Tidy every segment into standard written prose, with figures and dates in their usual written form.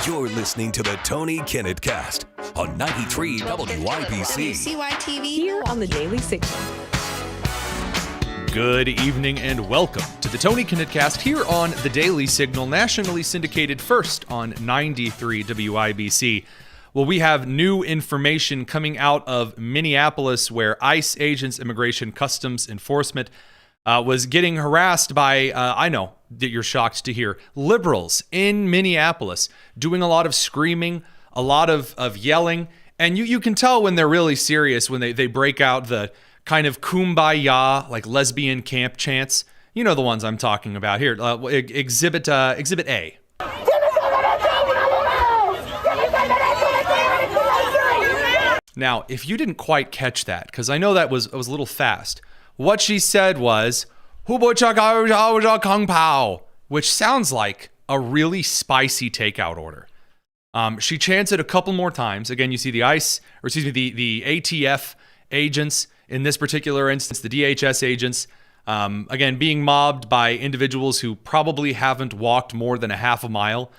You're listening to the Tony Kinnett Cast on 93 WYBC. WCYTV. Here on the Daily Signal. Good evening and welcome to the Tony Kinnett Cast here on the Daily Signal, nationally syndicated first on 93 WYBC. Well, we have new information coming out of Minneapolis where ICE agents, Immigration Customs Enforcement, was getting harassed by, I know that you're shocked to hear, liberals in Minneapolis doing a lot of screaming, a lot of yelling. And you can tell when they're really serious when they break out the kind of kumbaya, like lesbian camp chants. You know the ones I'm talking about here. Exhibit A. Now, if you didn't quite catch that, because I know that was a little fast, what she said was, Kung Pao, which sounds like a really spicy takeout order. She chants it a couple more times. Again, you see the the ATF agents, in this particular instance, the DHS agents, again, being mobbed by individuals who probably haven't walked more than a half a mile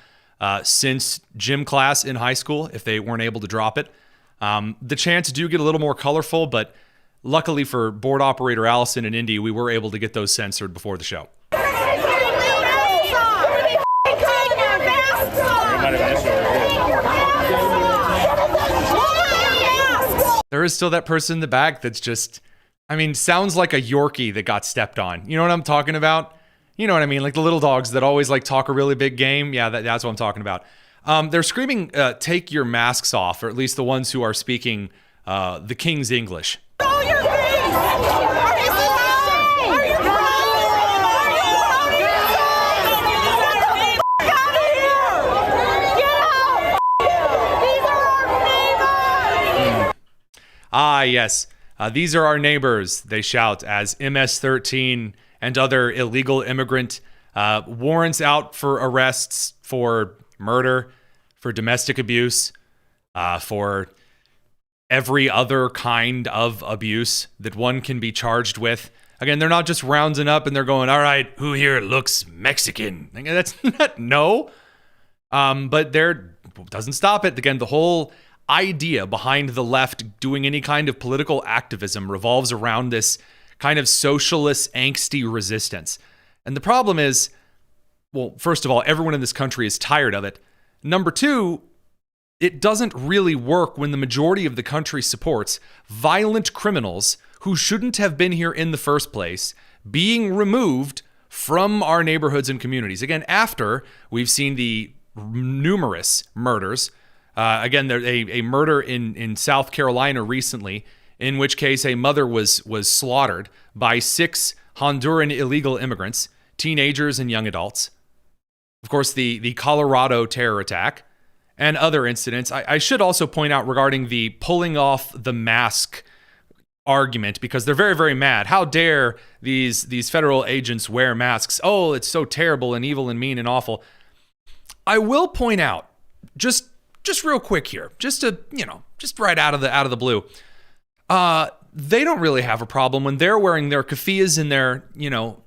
since gym class in high school, if they weren't able to drop it. The chants do get a little more colorful, but luckily for board operator Allison and Indy, we were able to get those censored before the show. There is still that person in the back that's just, sounds like a Yorkie that got stepped on. You know what I'm talking about? You know what I mean? Like the little dogs that always like talk a really big game. Yeah, that's what I'm talking about. They're screaming, take your masks off, or at least the ones who are speaking the King's English. Ah, yes. These are our neighbors, they shout as MS-13 and other illegal immigrant warrants out for arrests for murder, for domestic abuse, for every other kind of abuse that one can be charged with. Again, they're not just rounding up and they're going, all right, who here looks Mexican? That's not, no. But there doesn't stop it. Again, the whole idea behind the left doing any kind of political activism revolves around this kind of socialist, angsty resistance. And the problem is, well, first of all, everyone in this country is tired of it. Number two, it doesn't really work when the majority of the country supports violent criminals who shouldn't have been here in the first place being removed from our neighborhoods and communities. Again, after we've seen the numerous murders. Again, there's a murder in South Carolina recently, in which case a mother was slaughtered by 6 Honduran illegal immigrants, teenagers and young adults. Of course, the Colorado terror attack and other incidents. I should also point out regarding the pulling off the mask argument, because they're very, very mad. How dare these federal agents wear masks? Oh, it's so terrible and evil and mean and awful. I will point out, just real quick here, just right out of the blue. They don't really have a problem when they're wearing their keffiyehs and their,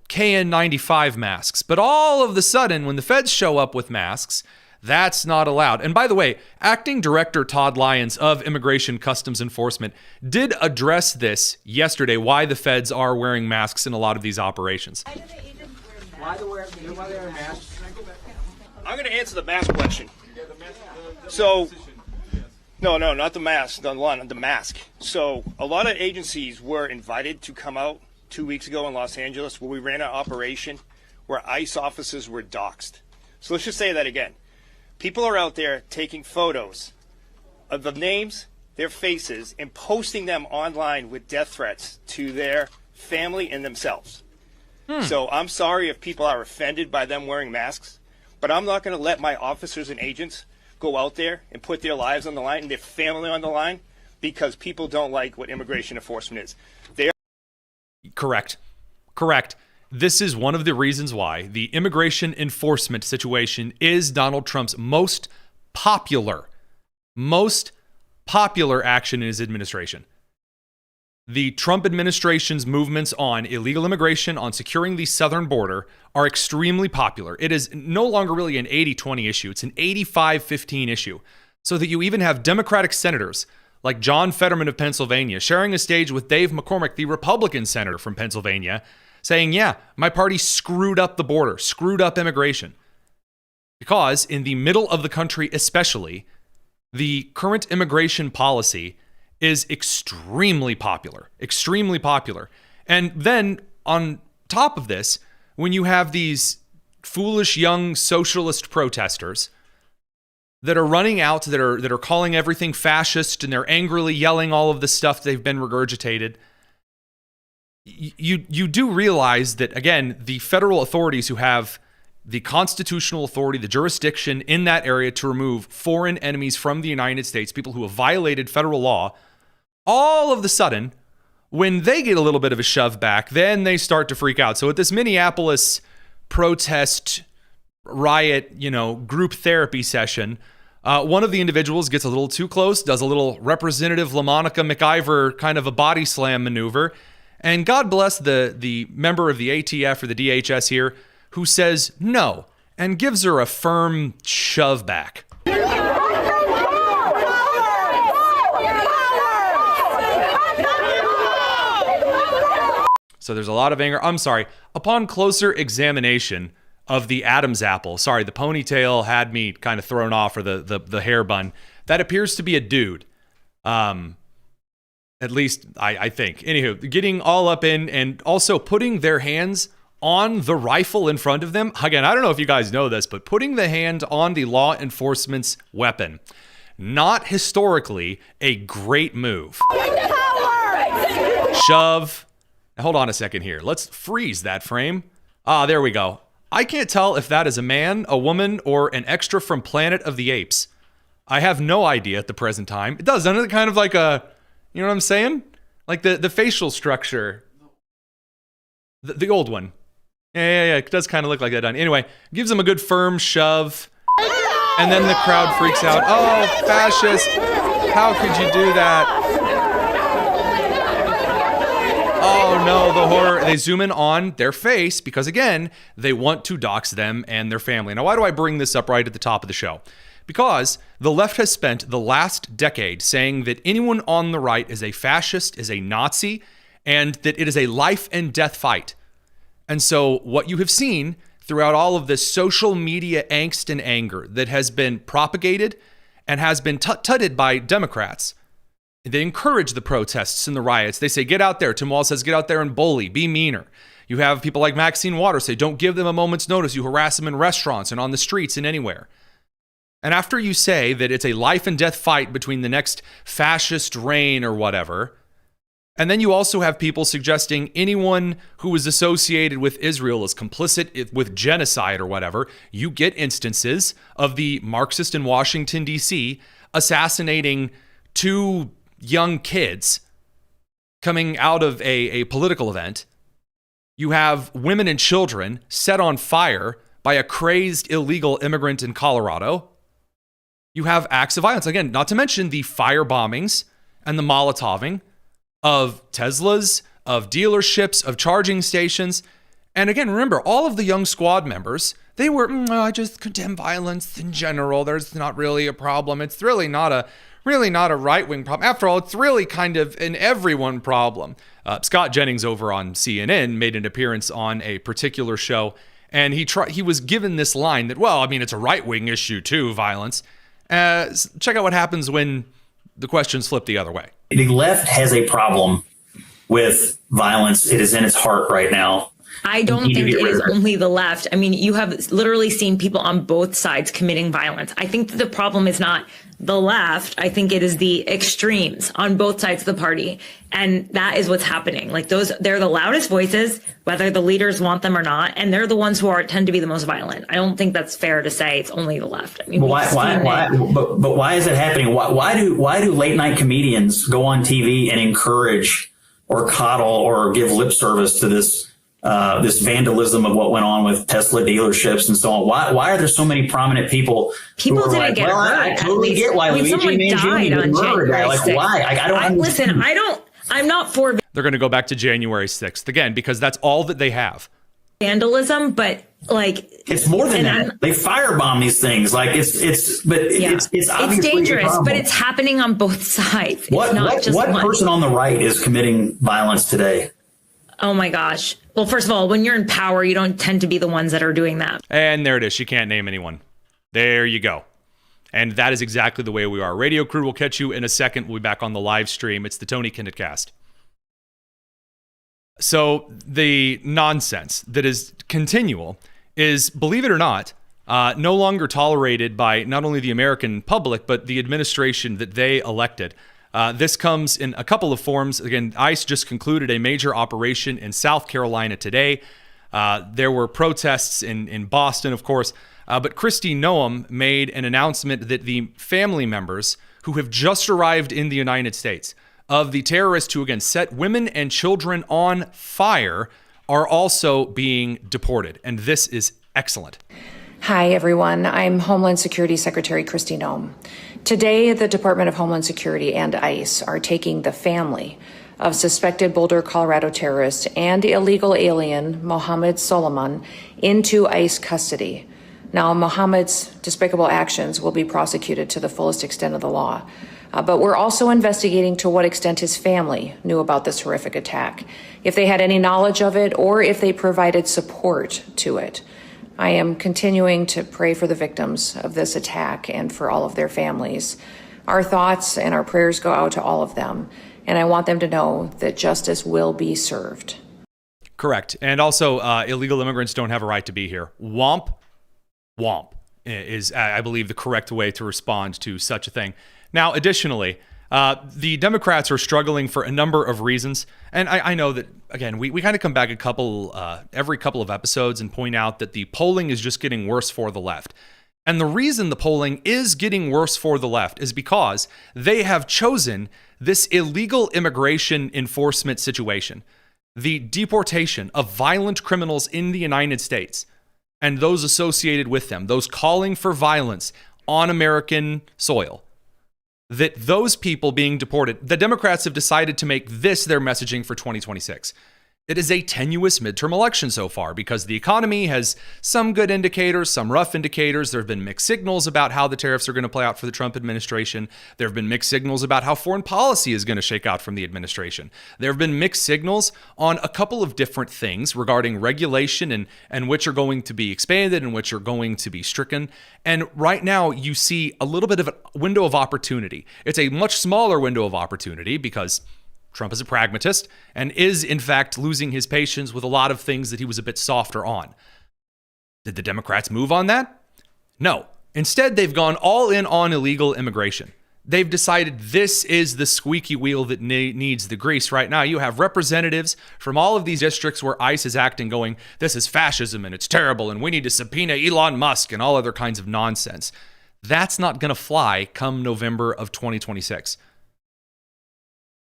KN95 masks. But all of the sudden, when the feds show up with masks, that's not allowed. And by the way, Acting Director Todd Lyons of Immigration Customs Enforcement did address this yesterday, why the feds are wearing masks in a lot of these operations. Why they wear masks? I'm going to answer the mask question. So, no, not the mask, the mask. So, a lot of agencies were invited to come out 2 weeks ago in Los Angeles where we ran an operation where ICE officers were doxxed. So let's just say that again. People are out there taking photos of the names, their faces, and posting them online with death threats to their family and themselves. So I'm sorry if people are offended by them wearing masks, but I'm not going to let my officers and agents go out there and put their lives on the line and their family on the line because people don't like what immigration enforcement is. Correct. This is one of the reasons why the immigration enforcement situation is Donald Trump's most popular action in his administration. the Trump administration's movements on illegal immigration, on securing the southern border, are extremely popular. It is no longer really an 80-20 issue. It's an 85-15 issue. So that you even have Democratic senators like John Fetterman of Pennsylvania sharing a stage with Dave McCormick, the Republican senator from Pennsylvania, saying, yeah, my party screwed up the border, screwed up immigration. Because in the middle of the country especially, the current immigration policy is extremely popular. And then on top of this, when you have these foolish young socialist protesters that are running out, that are calling everything fascist, and they're angrily yelling all of the stuff they've been regurgitated, you do realize that, again, the federal authorities who have the constitutional authority, the jurisdiction in that area to remove foreign enemies from the United States, people who have violated federal law, all of a sudden, when they get a little bit of a shove back, then they start to freak out. So at this Minneapolis protest riot, group therapy session, one of the individuals gets a little too close, does a little Representative LaMonica McIver kind of a body slam maneuver, and God bless the member of the ATF or the DHS here who says no and gives her a firm shove back. So there's a lot of anger. I'm sorry. Upon closer examination of the Adam's apple, the ponytail had me kind of thrown off, or the hair bun. That appears to be a dude. At least I think. Anywho, getting all up in and also putting their hands on the rifle in front of them. Again, I don't know if you guys know this, but putting the hand on the law enforcement's weapon, not historically a great move. Shove. Hold on a second here. Let's freeze that frame. There we go. I can't tell if that is a man, a woman, or an extra from Planet of the Apes. I have no idea at the present time. It does, doesn't it? Kind of like a, you know what I'm saying? Like the facial structure. The old one. Yeah. It does kind of look like that. Anyway, gives him a good firm shove. And then the crowd freaks out. Oh, fascist. How could you do that? Oh no, the horror. They zoom in on their face because, again, they want to dox them and their family. Now, why do I bring this up right at the top of the show? Because the left has spent the last decade saying that anyone on the right is a fascist, is a Nazi, and that it is a life and death fight. And so what you have seen throughout all of this social media angst and anger that has been propagated and has been tutted by Democrats, they encourage the protests and the riots. They say, get out there. Tim Walz says, get out there and bully, be meaner. You have people like Maxine Waters say, don't give them a moment's notice. You harass them in restaurants and on the streets and anywhere. And after you say that it's a life and death fight between the next fascist reign or whatever, and then you also have people suggesting anyone who is associated with Israel is complicit with genocide or whatever, you get instances of the Marxist in Washington, D.C. assassinating two young kids coming out of a political event. You have women and children set on fire by a crazed illegal immigrant in Colorado. You have acts of violence. Again, not to mention the fire bombings and the Molotoving of Teslas, of dealerships, of charging stations. And again, remember, all of the young squad members, they were, I just condemn violence in general. There's not really a problem. It's really not a right-wing problem. After all, it's really kind of an everyone problem. Scott Jennings over on CNN made an appearance on a particular show, and he was given this line that, well, I mean, it's a right-wing issue too, violence. Check out what happens when the questions flip the other way. The left has a problem with violence. It is in its heart right now. I don't think it is only the left. I mean, you have literally seen people on both sides committing violence. I think that the problem is not the left. I think it is the extremes on both sides of the party. And that is what's happening. Like they're the loudest voices, whether the leaders want them or not. And they're the ones who tend to be the most violent. I don't think that's fair to say it's only the left. I mean, why is it happening? Why do late night comedians go on TV and encourage or coddle or give lip service to this vandalism of what went on with Tesla dealerships and so on? Why are there so many prominent people who are didn't get hurt? I totally get why Luigi Mangini was murdered. Like, why? I don't understand. Listen, I'm not for They're going to go back to January 6th again, because that's all that they have. vandalism, but like It's more than that. They firebomb these things. Like it's obviously dangerous, but it's happening on both sides. It's not just what one. person on the right is committing violence today? Oh my gosh. Well, first of all, when you're in power, you don't tend to be the ones that are doing that. And there it is. She can't name anyone. There you go. And that is exactly the way we are. Radio crew will catch you in a second. We'll be back on the live stream. It's the Tony Kinnett Cast. So the nonsense that is continual is, believe it or not, no longer tolerated by not only the American public, but the administration that they elected. This comes in a couple of forms. Again, ICE just concluded a major operation in South Carolina today. There were protests in Boston, of course. But Kristi Noem made an announcement that the family members who have just arrived in the United States of the terrorists who, again, set women and children on fire are also being deported. And this is excellent. Hi, everyone. I'm Homeland Security Secretary Kristi Noem. Today, the Department of Homeland Security and ICE are taking the family of suspected Boulder, Colorado terrorist and illegal alien Mohammed Solomon into ICE custody. Now, Mohammed's despicable actions will be prosecuted to the fullest extent of the law. But we're also investigating to what extent his family knew about this horrific attack, if they had any knowledge of it, or if they provided support to it. I am continuing to pray for the victims of this attack and for all of their families. Our thoughts and our prayers go out to all of them, and I want them to know that justice will be served. Correct. And also, illegal immigrants don't have a right to be here. Womp is, I believe, the correct way to respond to such a thing. Now, additionally, the Democrats are struggling for a number of reasons. And I know that, again, we kind of come back every couple of episodes and point out that the polling is just getting worse for the left. And the reason the polling is getting worse for the left is because they have chosen this illegal immigration enforcement situation, the deportation of violent criminals in the United States and those associated with them, those calling for violence on American soil. That those people being deported, the Democrats have decided to make this their messaging for 2026. It is a tenuous midterm election so far because the economy has some good indicators, some rough indicators. There have been mixed signals about how the tariffs are going to play out for the Trump administration. There have been mixed signals about how foreign policy is going to shake out from the administration. There have been mixed signals on a couple of different things regarding regulation and which are going to be expanded and which are going to be stricken. And right now you see a little bit of a window of opportunity. It's a much smaller window of opportunity because Trump is a pragmatist and is, in fact, losing his patience with a lot of things that he was a bit softer on. Did the Democrats move on that? No. Instead, they've gone all in on illegal immigration. They've decided this is the squeaky wheel that needs the grease right now. You have representatives from all of these districts where ICE is acting going, this is fascism and it's terrible and we need to subpoena Elon Musk and all other kinds of nonsense. That's not going to fly come November of 2026.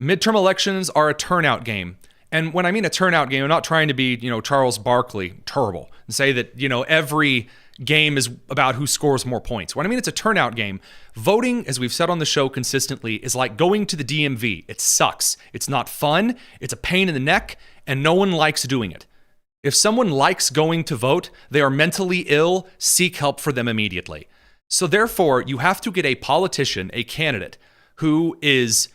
Midterm elections are a turnout game. And when I mean a turnout game, I'm not trying to be, Charles Barkley terrible and say that, every game is about who scores more points. When I mean it's a turnout game, voting, as we've said on the show consistently, is like going to the DMV. It sucks. It's not fun. It's a pain in the neck, and no one likes doing it. If someone likes going to vote, they are mentally ill. Seek help for them immediately. So therefore, you have to get a politician, a candidate, who is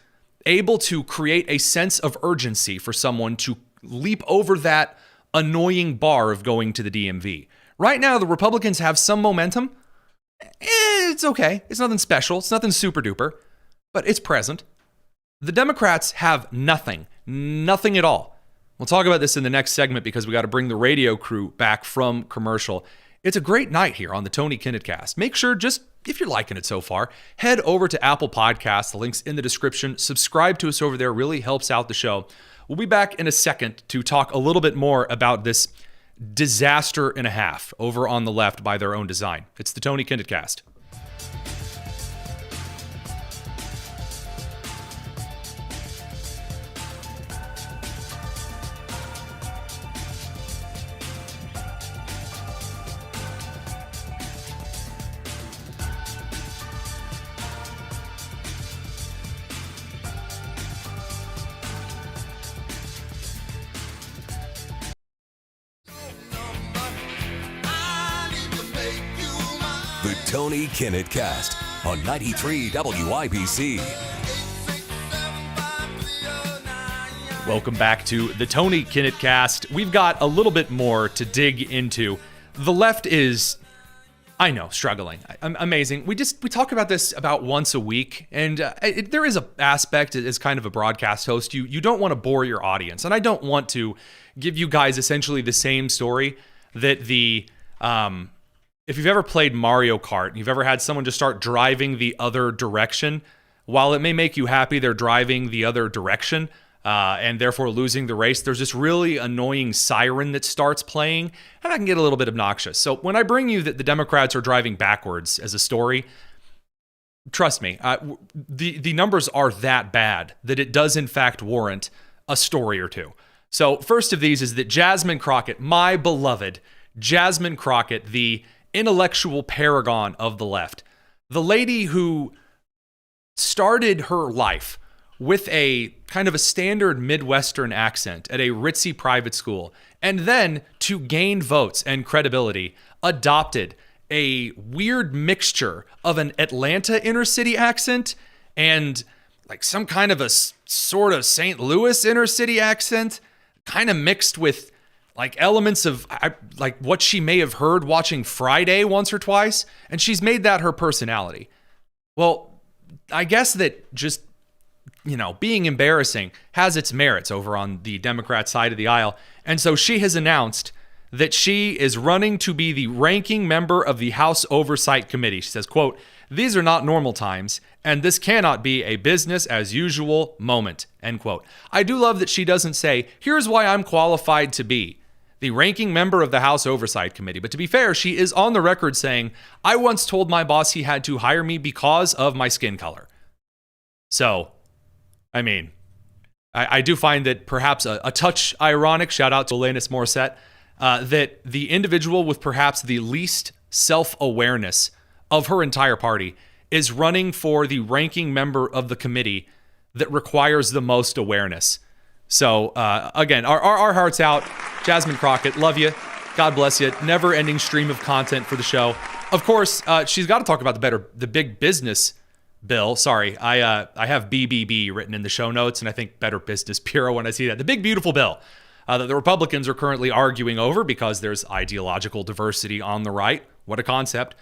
able to create a sense of urgency for someone to leap over that annoying bar of going to the DMV. Right now, the Republicans have some momentum. It's okay. It's nothing special. It's nothing super duper, but it's present. The Democrats have nothing at all. We'll talk about this in the next segment because we got to bring the radio crew back from commercial. It's a great night here on the Tony Kinnett Cast. Make sure, just if you're liking it so far, head over to Apple Podcasts. The link's in the description. Subscribe to us over there. Really helps out the show. We'll be back in a second to talk a little bit more about this disaster and a half over on the left by their own design. It's the Tony Kinnett Cast. The Tony Kinnett Cast on 93 WIBC. Welcome back to the Tony Kinnett Cast. We've got a little bit more to dig into. The left is, I know, struggling. Amazing. We talk about this about once a week, and there is an aspect as kind of a broadcast host. You don't want to bore your audience, and I don't want to give you guys essentially the same story that if you've ever played Mario Kart and you've ever had someone just start driving the other direction, while it may make you happy they're driving the other direction and therefore losing the race, there's this really annoying siren that starts playing, and that can get a little bit obnoxious. So when I bring you that the Democrats are driving backwards as a story, trust me, the numbers are that bad that it does in fact warrant a story or two. So first of these is that Jasmine Crockett, my beloved Jasmine Crockett, the intellectual paragon of the left, the lady who started her life with a kind of a standard Midwestern accent at a ritzy private school, and then to gain votes and credibility, adopted a weird mixture of an Atlanta inner city accent and like some kind of a sort of St. Louis inner city accent, kind of mixed with like elements of like what she may have heard watching Friday once or twice, and she's made that her personality. Well, I guess that just, being embarrassing has its merits over on the Democrat side of the aisle, and so she has announced that she is running to be the ranking member of the House Oversight Committee. She says, quote, "These are not normal times, and this cannot be a business as usual moment," end quote. I do love that she doesn't say, here's why I'm qualified to be the ranking member of the House Oversight Committee. But to be fair, she is on the record saying, I once told my boss he had to hire me because of my skin color. So, I mean, I do find that perhaps a touch ironic, shout out to Alanis Morissette, that the individual with perhaps the least self-awareness of her entire party is running for the ranking member of the committee that requires the most awareness. So, again, our hearts out. Jasmine Crockett, love you. God bless you. Never-ending stream of content for the show. Of course, she's got to talk about the big business bill. Sorry, I have BBB written in the show notes, and I think Better Business Bureau when I see that. The big, beautiful bill that the Republicans are currently arguing over because there's ideological diversity on the right. What a concept.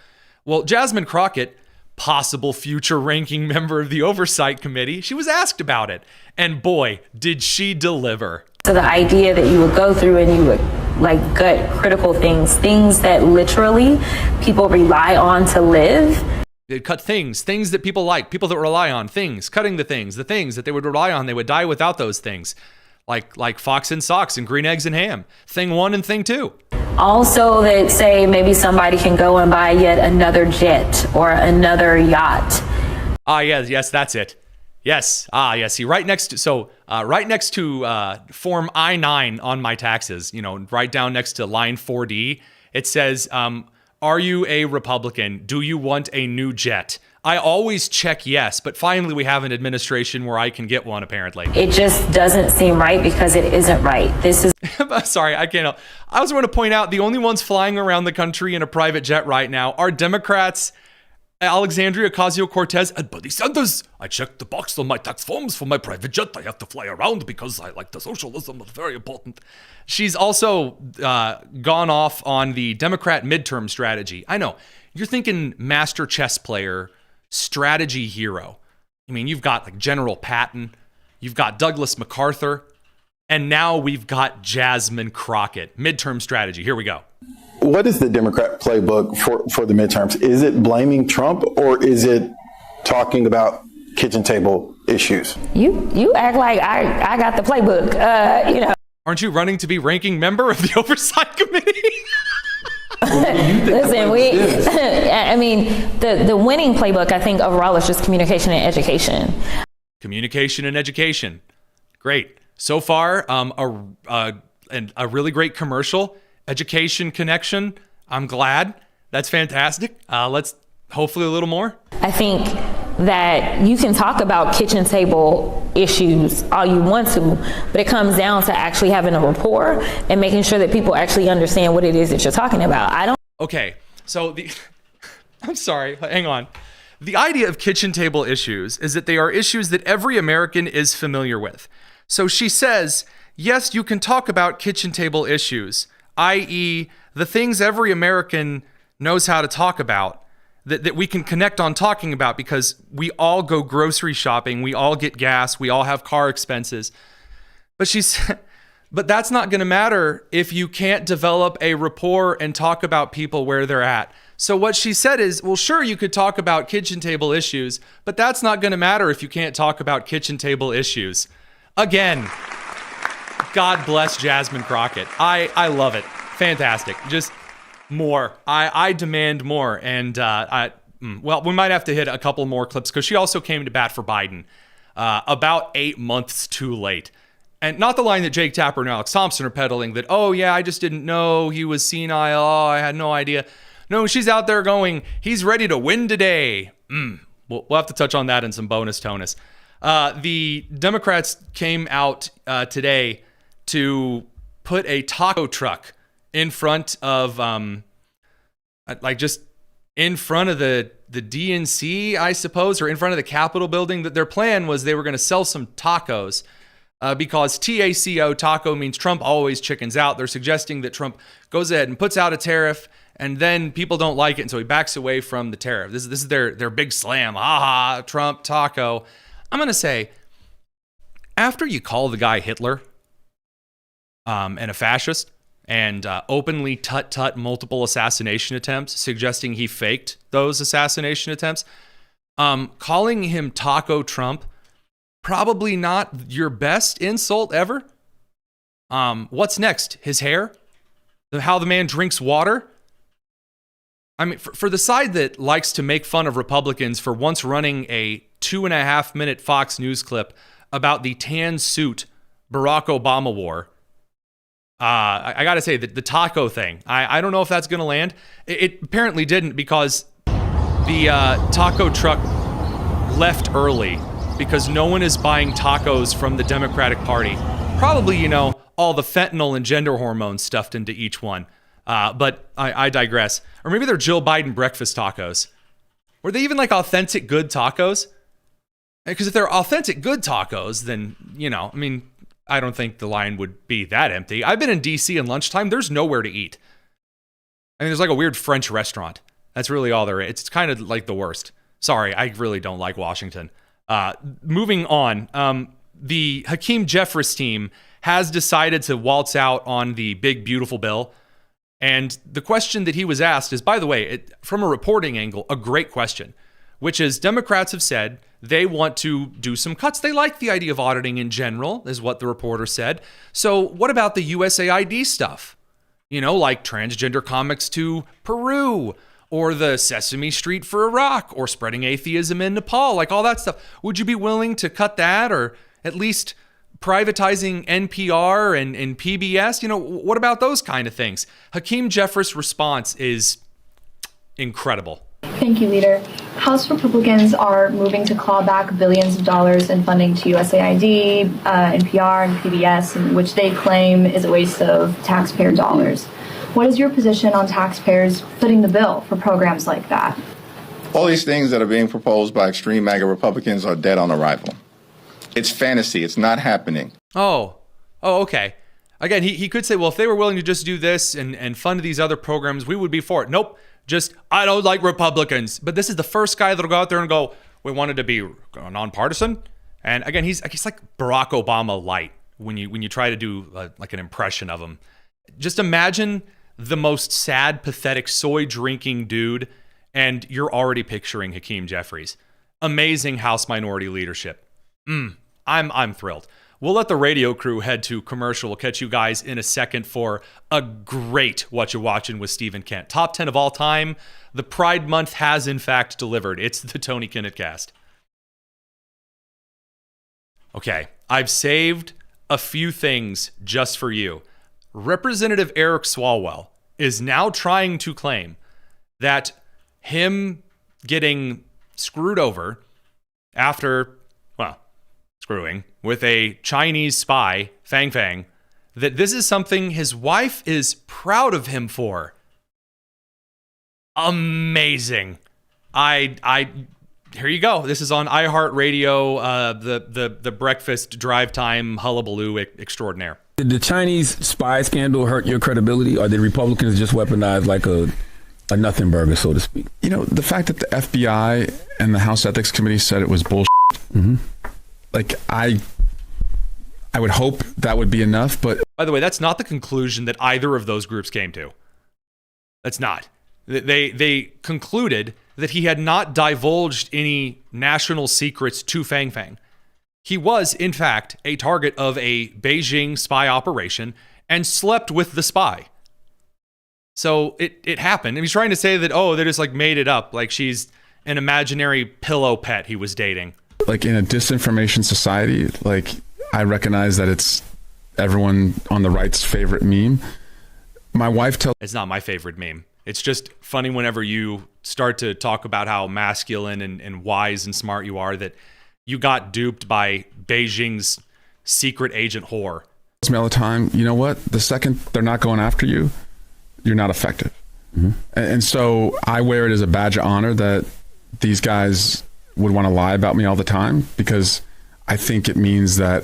Well, Jasmine Crockett, possible future ranking member of the Oversight Committee, she was asked about it, and boy, did she deliver. So the idea that you would go through and you would like gut critical things that literally people rely on to live. They'd cut things that people like, people that rely on, cutting the things that they would rely on, they would die without those things. Like Fox and Socks and green eggs and ham. Thing one and thing two. Also that say maybe somebody can go and buy yet another jet or another yacht. Yes, that's it. Yes. Yes. See, right next to Form I-9 on my taxes, right down next to line 4D, it says, are you a Republican? Do you want a new jet? I always check yes, but finally we have an administration where I can get one, apparently. It just doesn't seem right because it isn't right. This is... Sorry, I can't. I also want to point out the only ones flying around the country in a private jet right now are Democrats, Alexandria Ocasio-Cortez, and Bernie Sanders. I checked the box on my tax forms for my private jet. I have to fly around because I like the socialism. It's very important. She's also gone off on the Democrat midterm strategy. I know. You're thinking master chess player, strategy hero. I mean, you've got like General Patton, you've got Douglas MacArthur, and now we've got Jasmine Crockett. Midterm strategy. Here we go. What is the Democrat playbook for the midterms? Is it blaming Trump or is it talking about kitchen table issues? You act like I got the playbook. Aren't you running to be ranking member of the Oversight Committee? Listen, the winning playbook, I think, overall is just communication and education. Communication and education. Great. So far, a really great commercial. Education connection. I'm glad. That's fantastic. Let's hopefully a little more. I think that you can talk about kitchen table issues all you want to, but it comes down to actually having a rapport and making sure that people actually understand what it is that you're talking about. Okay, so I'm sorry, hang on. The idea of kitchen table issues is that they are issues that every American is familiar with. So she says, yes, you can talk about kitchen table issues, i.e. the things every American knows how to talk about, that we can connect on talking about because we all go grocery shopping, we all get gas, we all have car expenses. But that's not going to matter if you can't develop a rapport and talk about people where they're at. So what she said is, well, sure, you could talk about kitchen table issues, but that's not going to matter if you can't talk about kitchen table issues. Again, God bless Jasmine Crockett. I love it. Fantastic. Just more. I demand more. And well, we might have to hit a couple more clips because she also came to bat for Biden about 8 months too late. And not the line that Jake Tapper and Alex Thompson are peddling that, oh yeah, I just didn't know he was senile. Oh, I had no idea. No, she's out there going, he's ready to win today. We'll have to touch on that in some bonus tonus. The Democrats came out today to put a taco truck in front of, just in front of the DNC, I suppose, or in front of the Capitol building. That their plan was they were going to sell some tacos because TACO, taco, means Trump always chickens out. They're suggesting that Trump goes ahead and puts out a tariff, and then people don't like it, and so he backs away from the tariff. This is their big slam. Ha, Trump, taco. I'm going to say, after you call the guy Hitler and a fascist, and openly tut multiple assassination attempts, suggesting he faked those assassination attempts, calling him Taco Trump, probably not your best insult ever. What's next? His hair? How the man drinks water? I mean, for the side that likes to make fun of Republicans for once running a 2.5-minute Fox News clip about the tan suit Barack Obama wore, I got to say that the taco thing, I don't know if that's going to land. It apparently didn't because the taco truck left early because no one is buying tacos from the Democratic Party. Probably, all the fentanyl and gender hormones stuffed into each one. But I digress. Or maybe they're Jill Biden breakfast tacos. Were they even like authentic good tacos? Because if they're authentic good tacos, then, I don't think the line would be that empty. I've been in DC in lunchtime. There's nowhere to eat. I mean, there's like a weird French restaurant. That's really all there is. It's kind of like the worst. Sorry, I really don't like Washington. Moving on, the Hakeem Jeffries team has decided to waltz out on the big, beautiful bill. And the question that he was asked is, by the way, from a reporting angle, a great question, which is Democrats have said they want to do some cuts. They like the idea of auditing in general, is what the reporter said. So what about the USAID stuff? Like transgender comics to Peru, or the Sesame Street for Iraq, or spreading atheism in Nepal, like all that stuff. Would you be willing to cut that, or at least privatizing NPR and PBS? What about those kind of things? Hakeem Jeffries' response is incredible. Thank you, Leader. House Republicans are moving to claw back billions of dollars in funding to USAID, NPR, and PBS, which they claim is a waste of taxpayer dollars. What is your position on taxpayers footing the bill for programs like that? All these things that are being proposed by extreme MAGA Republicans are dead on arrival. It's fantasy. It's not happening. Oh, okay. Again, he could say, well, if they were willing to just do this and fund these other programs, we would be for it. Nope. Just, I don't like Republicans. But this is the first guy that'll go out there and go, we wanted to be nonpartisan. And again, he's like Barack Obama light when you try to do like an impression of him. Just imagine the most sad, pathetic, soy-drinking dude, and you're already picturing Hakeem Jeffries. Amazing House Minority Leadership. I'm thrilled. We'll let the radio crew head to commercial. We'll catch you guys in a second for a great What You Watching with Stephen Kent. Top 10 of all time. The Pride Month has, in fact, delivered. It's the Tony Kinnett Cast. Okay, I've saved a few things just for you. Representative Eric Swalwell is now trying to claim that him getting screwed over after, screwing with a Chinese spy, Fang Fang, that this is something his wife is proud of him for. Amazing. Here you go. This is on iHeartRadio, the breakfast drive time hullabaloo extraordinaire. Did the Chinese spy scandal hurt your credibility, or did Republicans just weaponize like a nothing burger, so to speak? You know, the fact that the FBI and the House Ethics Committee said it was bullshit, like I would hope that would be enough. But by the way, that's not the conclusion that either of those groups came to. That's not. They concluded that he had not divulged any national secrets to Fang Fang. He was, in fact, a target of a Beijing spy operation and slept with the spy. So it happened. And he's trying to say that, they just like made it up, like she's an imaginary pillow pet he was dating. Like in a disinformation society, like I recognize that it's everyone on the right's favorite meme. My wife tells... It's not my favorite meme. It's just funny whenever you start to talk about how masculine and wise and smart you are, that you got duped by Beijing's secret agent whore. Me all the time, you know what? The second they're not going after you, you're not effective. And so I wear it as a badge of honor that these guys would want to lie about me all the time, because I think it means that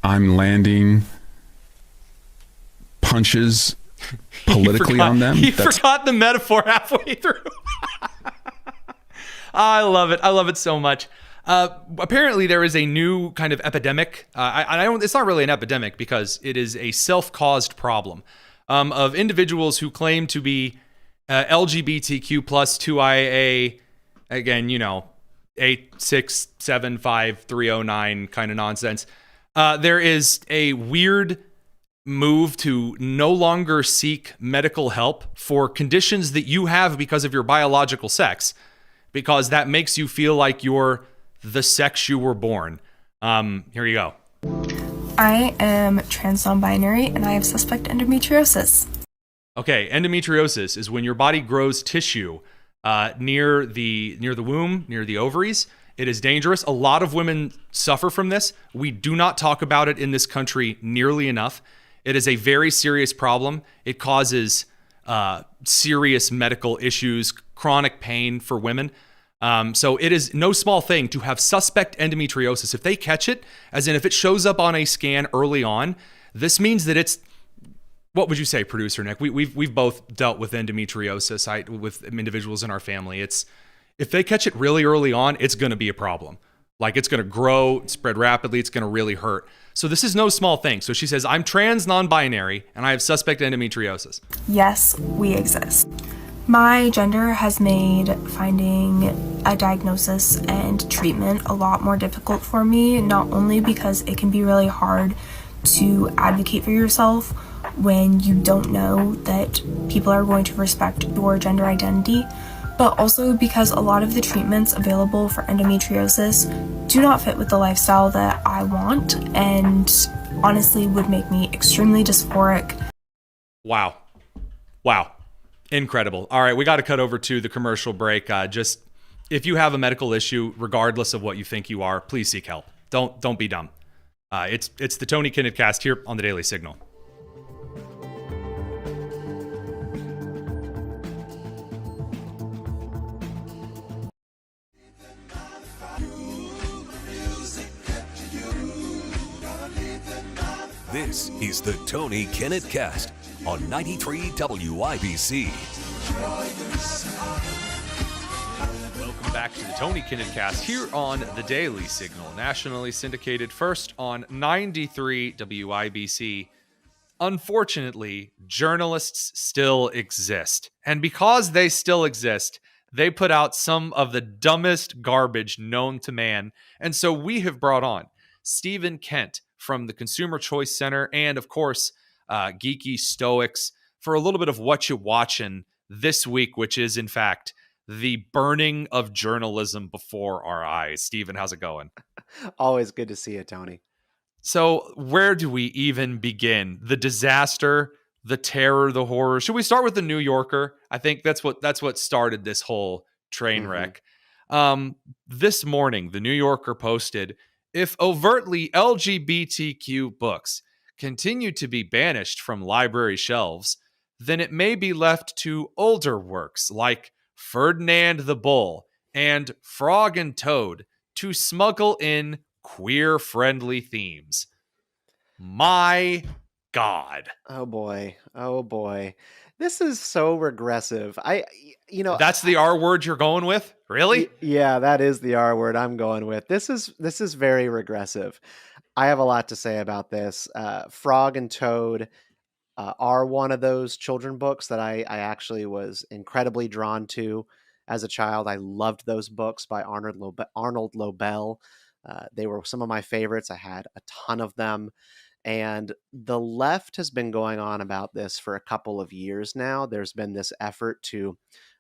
I'm landing punches politically on them. You forgot the metaphor halfway through. I love it. I love it so much. Apparently, there is a new kind of epidemic. It's not really an epidemic because it is a self-caused problem of individuals who claim to be LGBTQ plus 2IA. Again, 8675309 kind of nonsense. There is a weird move to no longer seek medical help for conditions that you have because of your biological sex, because that makes you feel like you're the sex you were born. Here you go. I am trans non-binary and I have suspect endometriosis. Okay, endometriosis is when your body grows tissue near the womb, near the ovaries. It is dangerous. A lot of women suffer from this. We do not talk about it in this country nearly enough. It is a very serious problem. It causes serious medical issues, chronic pain for women. So it is no small thing to have suspect endometriosis. If they catch it, as in if it shows up on a scan early on, this means that it's, what would you say, producer Nick? We've both dealt with endometriosis with individuals in our family. It's, if they catch it really early on, it's going to be a problem. Like it's going to grow, spread rapidly. It's going to really hurt. So this is no small thing. So she says, I'm trans non-binary and I have suspect endometriosis. Yes, we exist. My gender has made finding a diagnosis and treatment a lot more difficult for me, not only because it can be really hard to advocate for yourself when you don't know that people are going to respect your gender identity, but also because a lot of the treatments available for endometriosis do not fit with the lifestyle that I want and honestly would make me extremely dysphoric. Wow. Incredible. All right, we got to cut over to the commercial break. Just if you have a medical issue, regardless of what you think you are, please seek help. Don't be dumb. It's the Tony Kinnett Cast here on the Daily Signal. This is the Tony Kinnett Cast on 93 WIBC. Welcome back to the Tony Kinnett Cast here on the Daily Signal, nationally syndicated first on 93 WIBC. Unfortunately, journalists still exist. And because they still exist, they put out some of the dumbest garbage known to man. And so we have brought on Stephen Kent from the Consumer Choice Center and, of course, Geeky Stoics for a little bit of what you're watching this week, which is, in fact, the burning of journalism before our eyes. Stephen, how's it going? Always good to see you, Tony. So where do we even begin? The disaster, the terror, the horror. Should we start with the New Yorker? I think that's what started this whole train wreck. This morning, the New Yorker posted, if overtly LGBTQ books continue to be banished from library shelves, then it may be left to older works like Ferdinand the Bull and Frog and Toad to smuggle in queer-friendly themes. My God. Oh boy. Oh boy. This is so regressive. That's the R word you're going with? Really? Yeah, that is the R word I'm going with. This is very regressive. I have a lot to say about this. Frog and Toad are one of those children books that I actually was incredibly drawn to as a child. I loved those books by Arnold Lobel. They were some of my favorites. I had a ton of them. And the left has been going on about this for a couple of years now. There's been this effort to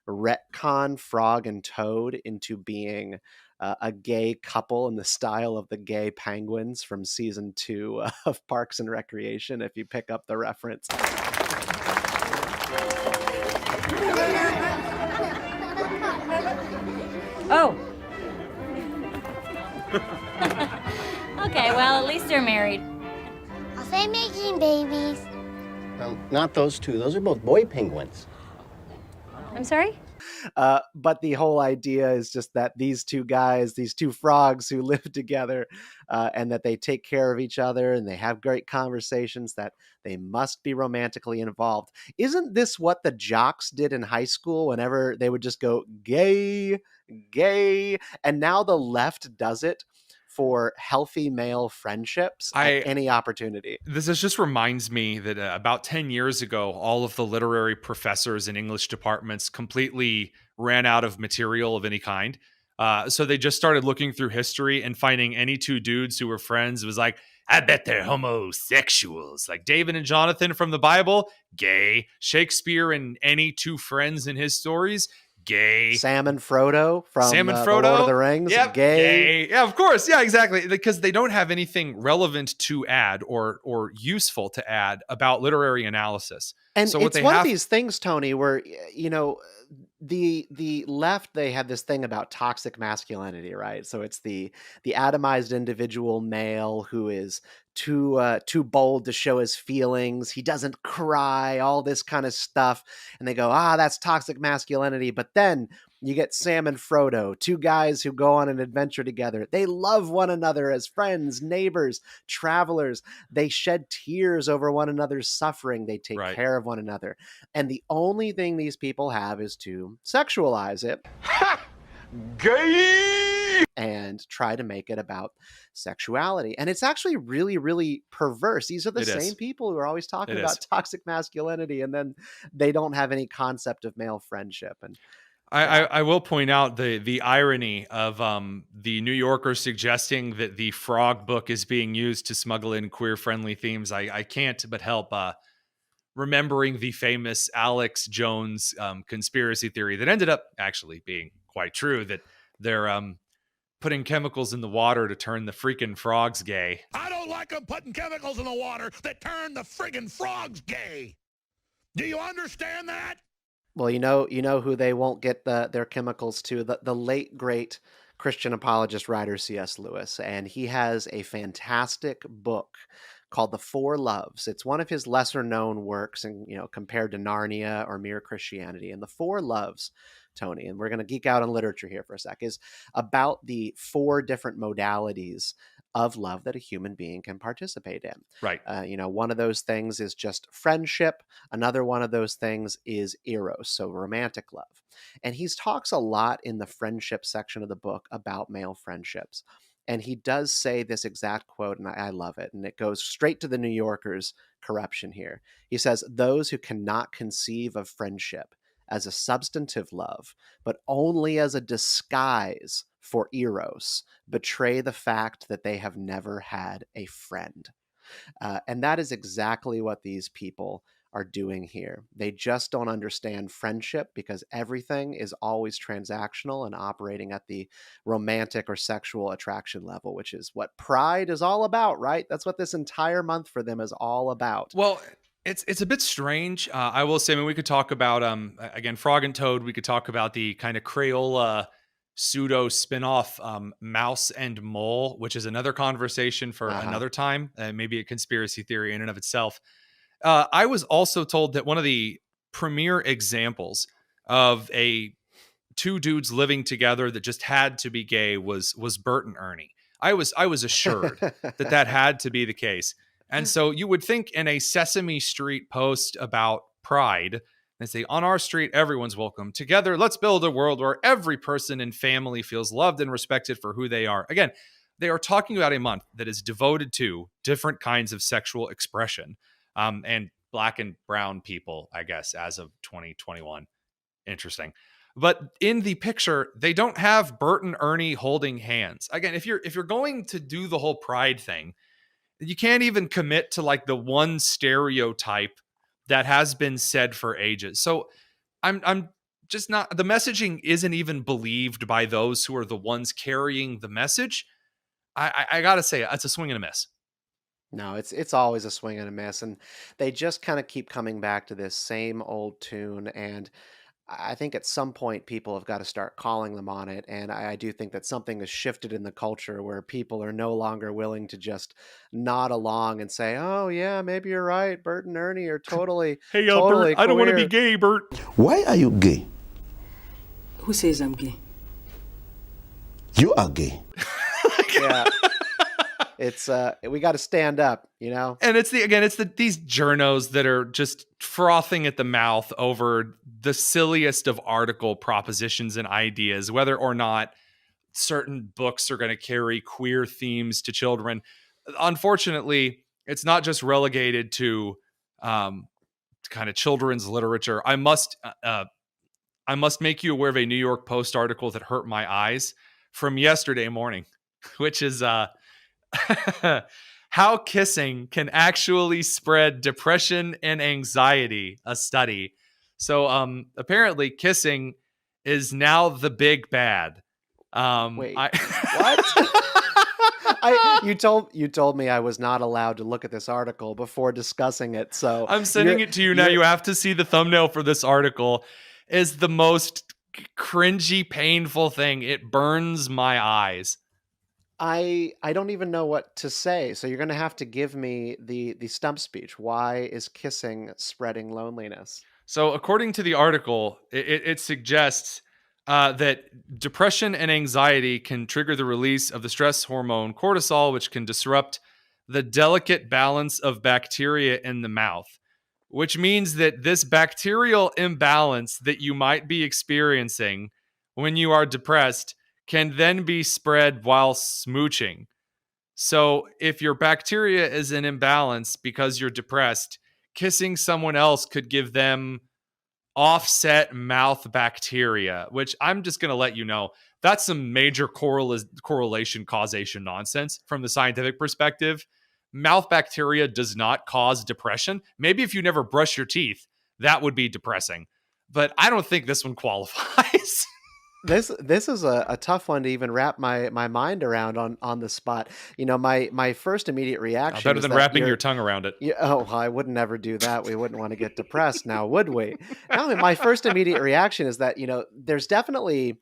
retcon Frog and Toad into being a gay couple in the style of the gay penguins from season 2 of Parks and Recreation, if you pick up the reference. Oh. Okay, well, at least they're married. Are they making babies? Not those two. Those are both boy penguins. I'm sorry? But the whole idea is just that these two guys, these two frogs who live together, and that they take care of each other and they have great conversations, that they must be romantically involved. Isn't this what the jocks did in high school whenever they would just go gay, gay? And now the left does it for healthy male friendships at any opportunity. This just reminds me that about 10 years ago, all of the literary professors in English departments completely ran out of material of any kind. So they just started looking through history and finding any two dudes who were friends. It was like, I bet they're homosexuals. Like David and Jonathan from the Bible, gay. Shakespeare and any two friends in his stories, gay. Sam and Frodo from the Lord of the Rings, yep, gay. Yeah, of course. Yeah, exactly. Because they don't have anything relevant to add or useful to add about literary analysis. And so it's one of these things, Tony, where, the left, they have this thing about toxic masculinity, right? So it's the atomized individual male who is too bold to show his feelings. He doesn't cry, all this kind of stuff. And they go, that's toxic masculinity. But then you get Sam and Frodo, two guys who go on an adventure together. They love one another as friends, neighbors, travelers. They shed tears over one another's suffering. They take care of one another. And the only thing these people have is to sexualize it. Gay! And try to make it about sexuality. And it's actually really, really perverse. These are the same people who are always talking about toxic masculinity, and then they don't have any concept of male friendship. And I will point out the irony of the New Yorker suggesting that the Frog book is being used to smuggle in queer-friendly themes. I can't but help remembering the famous Alex Jones conspiracy theory that ended up actually being quite true, that they're putting chemicals in the water to turn the freaking frogs gay. I don't like them putting chemicals in the water that turn the friggin' frogs gay. Do you understand that? Well, you know who they won't get their chemicals to? The late, great Christian apologist writer C.S. Lewis. And he has a fantastic book called The Four Loves. It's one of his lesser known works, and compared to Narnia or Mere Christianity. And The Four Loves, Tony, and we're going to geek out on literature here for a sec, is about the 4 different modalities of love that a human being can participate in. Right. One of those things is just friendship. Another one of those things is eros, so romantic love. And he talks a lot in the friendship section of the book about male friendships. And he does say this exact quote, and I love it. And it goes straight to the New Yorker's corruption here. He says, "Those who cannot conceive of friendship as a substantive love, but only as a disguise for eros, betray the fact that they have never had a friend." And that is exactly what these people are doing here. They just don't understand friendship because everything is always transactional and operating at the romantic or sexual attraction level, which is what Pride is all about, right? That's what this entire month for them is all about. Well, it's a bit strange. I will say, we could talk about, again, Frog and Toad. We could talk about the kind of Crayola pseudo spinoff Mouse and Mole, which is another conversation for another time, maybe a conspiracy theory in and of itself. I was also told that one of the premier examples of a two dudes living together that just had to be gay was Bert and Ernie. I was assured that had to be the case. And so you would think in a Sesame Street post about pride, they say, on our street, everyone's welcome. Together, let's build a world where every person and family feels loved and respected for who they are. Again, they are talking about a month that is devoted to different kinds of sexual expression, and Black and brown people, I guess, as of 2021. Interesting. But in the picture, they don't have Bert and Ernie holding hands. Again, if you're going to do the whole pride thing, you can't even commit to like the one stereotype that has been said for ages. So I'm just not, the messaging isn't even believed by those who are the ones carrying the message. I gotta say, it's a swing and a miss. No, it's always a swing and a miss, and they just kind of keep coming back to this same old tune. And I think at some point people have got to start calling them on it. And I do think that something has shifted in the culture where people are no longer willing to just nod along and say, "Oh yeah, maybe you're right. Bert and Ernie are totally hey, totally Bert, I don't want to be queer." gay, Bert. Why are you gay? Who says I'm gay? You are gay. Yeah. It's we got to stand up, you know. And it's these journos that are just frothing at the mouth over the silliest of article propositions and ideas, whether or not certain books are going to carry queer themes to children. Unfortunately, it's not just relegated to kind of children's literature. I must make you aware of a New York Post article that hurt my eyes from yesterday morning, which is how kissing can actually spread depression and anxiety, a study. So apparently kissing is now the big bad. Wait, what? You told me I was not allowed to look at this article before discussing it. So I'm sending it to you now. You have to see the thumbnail for this article. Is the most cringy, painful thing. It burns my eyes. I don't even know what to say. So you're going to have to give me the stump speech. Why is kissing spreading loneliness? So according to the article, it suggests that depression and anxiety can trigger the release of the stress hormone cortisol, which can disrupt the delicate balance of bacteria in the mouth, which means that this bacterial imbalance that you might be experiencing when you are depressed can then be spread while smooching. So if your bacteria is in imbalance because you're depressed, kissing someone else could give them offset mouth bacteria, which I'm just going to let you know, that's some major correlation causation nonsense from the scientific perspective. Mouth bacteria does not cause depression. Maybe if you never brush your teeth, that would be depressing. But I don't think this one qualifies. This is a tough one to even wrap my mind around on the spot. You know, my first immediate reaction better than wrapping your tongue around it. Oh, I would never do that. We wouldn't want to get depressed now, would we? No, my first immediate reaction is that, you know, there's definitely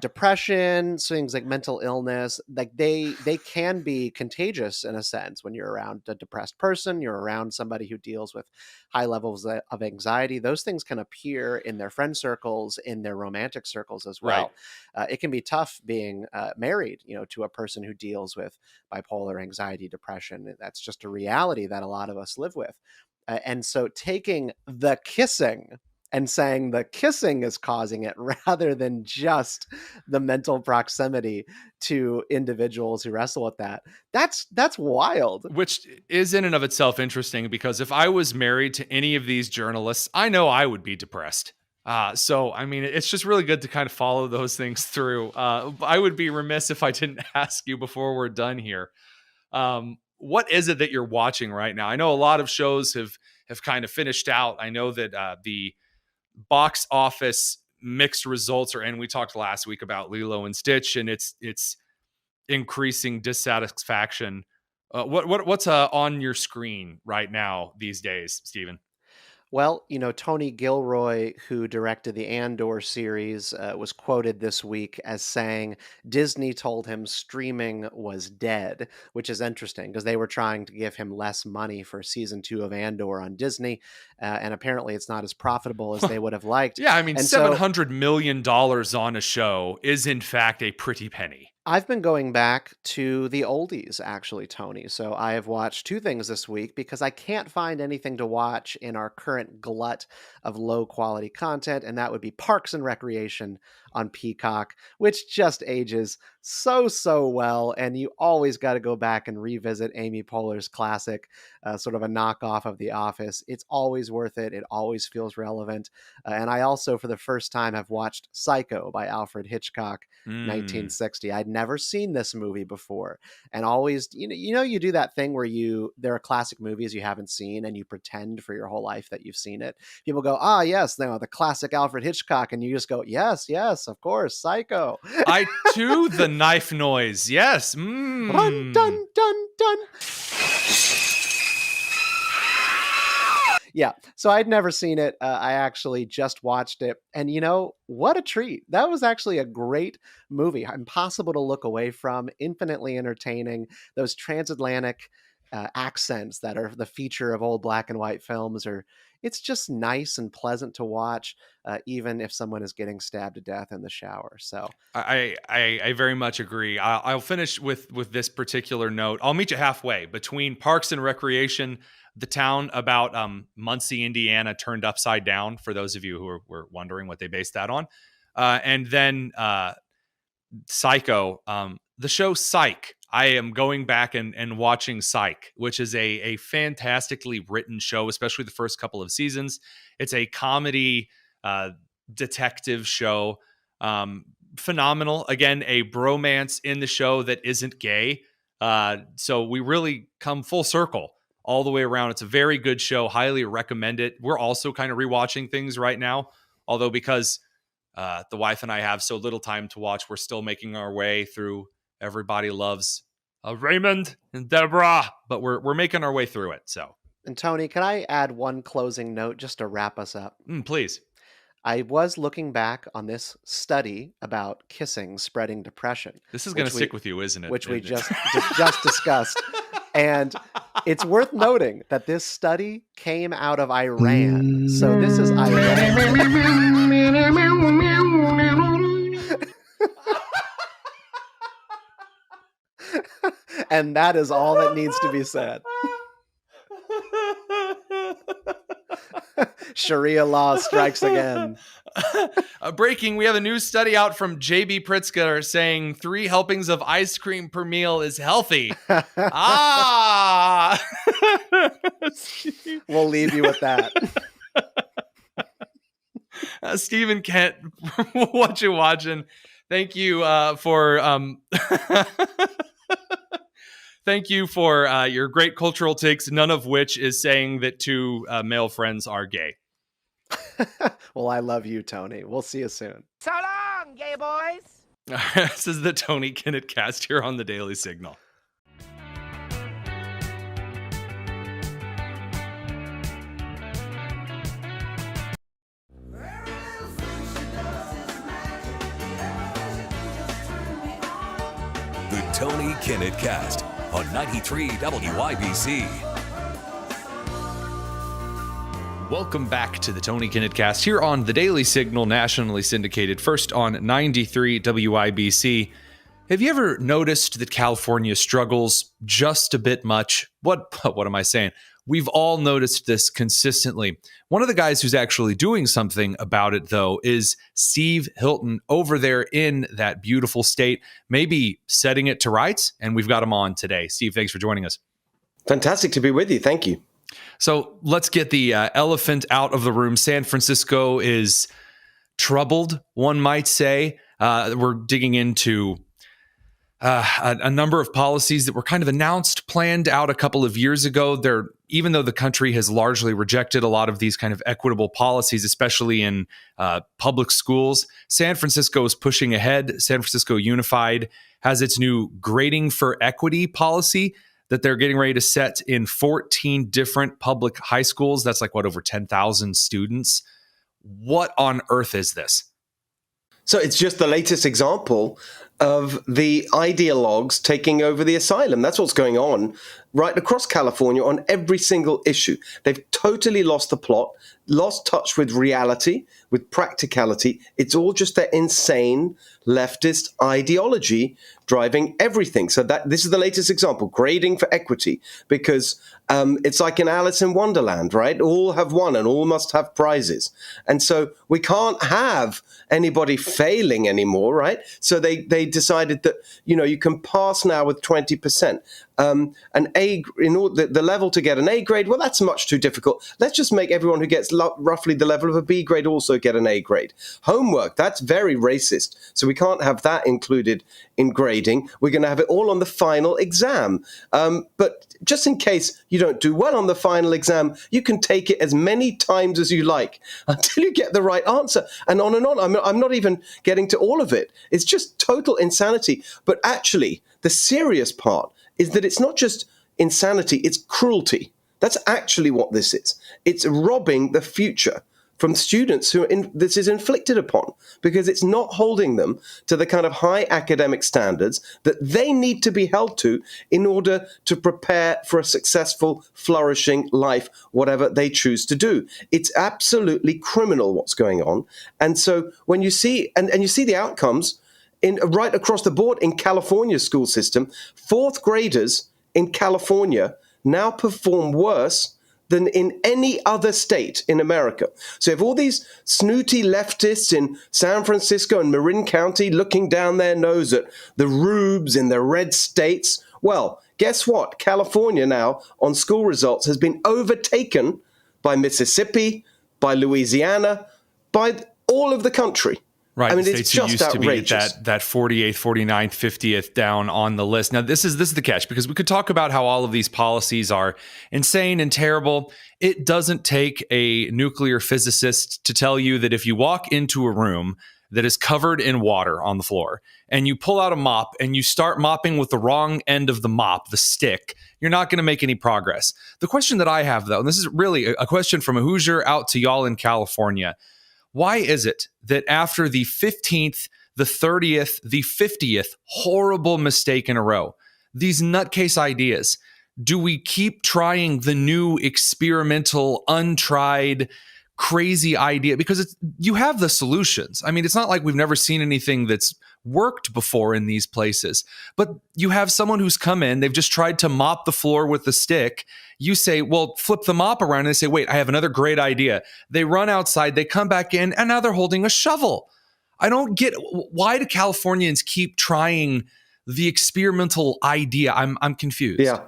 depression, things like mental illness, like they can be contagious in a sense. When you're around a depressed person, you're around somebody who deals with high levels of anxiety, those things can appear in their friend circles, in their romantic circles as well. Right. It can be tough being married, you know, to a person who deals with bipolar, anxiety, depression. That's just a reality that a lot of us live with. And so taking the kissing and saying the kissing is causing it rather than just the mental proximity to individuals who wrestle with that's wild. Which is in and of itself interesting, because if I was married to any of these journalists, I know I would be depressed. So, I mean, it's just really good to kind of follow those things through. I would be remiss if I didn't ask you before we're done here. What is it that you're watching right now? I know a lot of shows have kind of finished out. I know that the box office mixed results are in. We talked last week about Lilo and Stitch and its increasing dissatisfaction. What's on your screen right now these days, Stephen? Well, Tony Gilroy, who directed the Andor series, was quoted this week as saying Disney told him streaming was dead, which is interesting because they were trying to give him less money for season 2 of Andor on Disney, and apparently it's not as profitable as they would have liked. Yeah, I mean, And $700 million on a show is in fact a pretty penny. I've been going back to the oldies, actually, Tony. So I have watched 2 things this week because I can't find anything to watch in our current glut of low quality content, and that would be Parks and Recreation on Peacock, which just ages so well, and you always got to go back and revisit Amy Poehler's classic, sort of a knockoff of The Office. It's always worth it. It always feels relevant. And I also, for the first time, have watched Psycho by Alfred Hitchcock, 1960. I'd never seen this movie before, and always, you do that thing where there are classic movies you haven't seen, and you pretend for your whole life that you've seen it. People go, yes, no, the classic Alfred Hitchcock, and you just go, yes, of course, Psycho. I too, the knife noise, yes. Dun, dun, dun, dun. Yeah, so I'd never seen it. I actually just watched it, and what a treat. That was actually a great movie. Impossible to look away from, infinitely entertaining. Those transatlantic accents that are the feature of old black and white films it's just nice and pleasant to watch, even if someone is getting stabbed to death in the shower. So I very much agree. I'll finish with this particular note. I'll meet you halfway between Parks and Recreation, the town about Muncie, Indiana, turned upside down, for those of you who were wondering what they based that on. And then Psycho, the show Psych. I am going back and watching Psych, which is a fantastically written show, especially the first couple of seasons. It's a comedy detective show. Phenomenal. Again, a bromance in the show that isn't gay. So we really come full circle all the way around. It's a very good show. Highly recommend it. We're also kind of rewatching things right now, although because the wife and I have so little time to watch, we're still making our way through Everybody Loves Raymond and Deborah, but we're making our way through it. So, and Tony, can I add one closing note just to wrap us up? Please. I was looking back on this study about kissing spreading depression. This is going to stick with you, isn't it? Which we just discussed. And it's worth noting that this study came out of Iran. So this is Iran. And that is all that needs to be said. Sharia law strikes again. Breaking, we have a new study out from J.B. Pritzker saying 3 helpings of ice cream per meal is healthy. We'll leave you with that. Stephen Kent, what you watching? Thank you for thank you for your great cultural takes, none of which is saying that 2 male friends are gay. Well, I love you, Tony. We'll see you soon. So long, gay boys. This is the Tony Kinnett cast here on the Daily Signal. The Tony Kinnett Cast on 93 WIBC. Welcome back to the Tony Kinnett Cast here on the Daily Signal, nationally syndicated, first on 93 WIBC. Have you ever noticed that California struggles just a bit much? What am I saying? We've all noticed this consistently. One of the guys who's actually doing something about it, though, is Steve Hilton over there in that beautiful state, maybe setting it to rights, and we've got him on today. Steve, thanks for joining us. Fantastic to be with you. Thank you. So let's get the elephant out of the room. San Francisco is troubled, one might say. We're digging into a number of policies that were kind of announced, planned out a couple of years ago. Even though the country has largely rejected a lot of these kind of equitable policies, especially in public schools, San Francisco is pushing ahead. San Francisco Unified has its new grading for equity policy that they're getting ready to set in 14 different public high schools. That's like, what, over 10,000 students? What on earth is this? So it's just the latest example of the ideologues taking over the asylum. That's what's going on right across California on every single issue. They've totally lost the plot, lost touch with reality, with practicality. It's all just their insane leftist ideology driving everything. So this is the latest example, grading for equity, because it's like in Alice in Wonderland, right? All have won and all must have prizes. And so we can't have anybody failing anymore, right? So they decided that, you can pass now with 20%. An A, the level to get an A grade, well, that's much too difficult. Let's just make everyone who gets roughly the level of a B grade also get an A grade. Homework, that's very racist. So we can't have that included in grading. We're going to have it all on the final exam. But just in case you don't do well on the final exam, you can take it as many times as you like until you get the right answer. And on and on. I'm not even getting to all of it. It's just total insanity. But actually, the serious part is that it's not just insanity, it's cruelty. That's actually what this is. It's robbing the future from students who this is inflicted upon, because it's not holding them to the kind of high academic standards that they need to be held to in order to prepare for a successful, flourishing life, whatever they choose to do. It's absolutely criminal what's going on. And so when you see, and you see the outcomes right across the board in California's school system, fourth graders in California now perform worse than in any other state in America. So if all these snooty leftists in San Francisco and Marin County looking down their nose at the rubes in the red states, well, guess what? California now on school results has been overtaken by Mississippi, by Louisiana, by all of the country. Right. I mean, the it's states just who used outrageous. to be that 48th, 49th, 50th down on the list. Now, this is the catch, because we could talk about how all of these policies are insane and terrible. It doesn't take a nuclear physicist to tell you that if you walk into a room that is covered in water on the floor and you pull out a mop and you start mopping with the wrong end of the mop, the stick, you're not going to make any progress. The question that I have, though, and this is really a question from a Hoosier out to y'all in California, why is it that after the 15th, the 30th, the 50th horrible mistake in a row, these nutcase ideas, do we keep trying the new experimental, untried, crazy idea? Because you have the solutions. I mean, it's not like we've never seen anything that's worked before in these places, but you have someone who's come in, they've just tried to mop the floor with the stick. You say, well, flip the mop around, and they say, wait, I have another great idea. They run outside, they come back in, and now they're holding a shovel. I don't get, why do Californians keep trying the experimental idea? I'm confused. Yeah.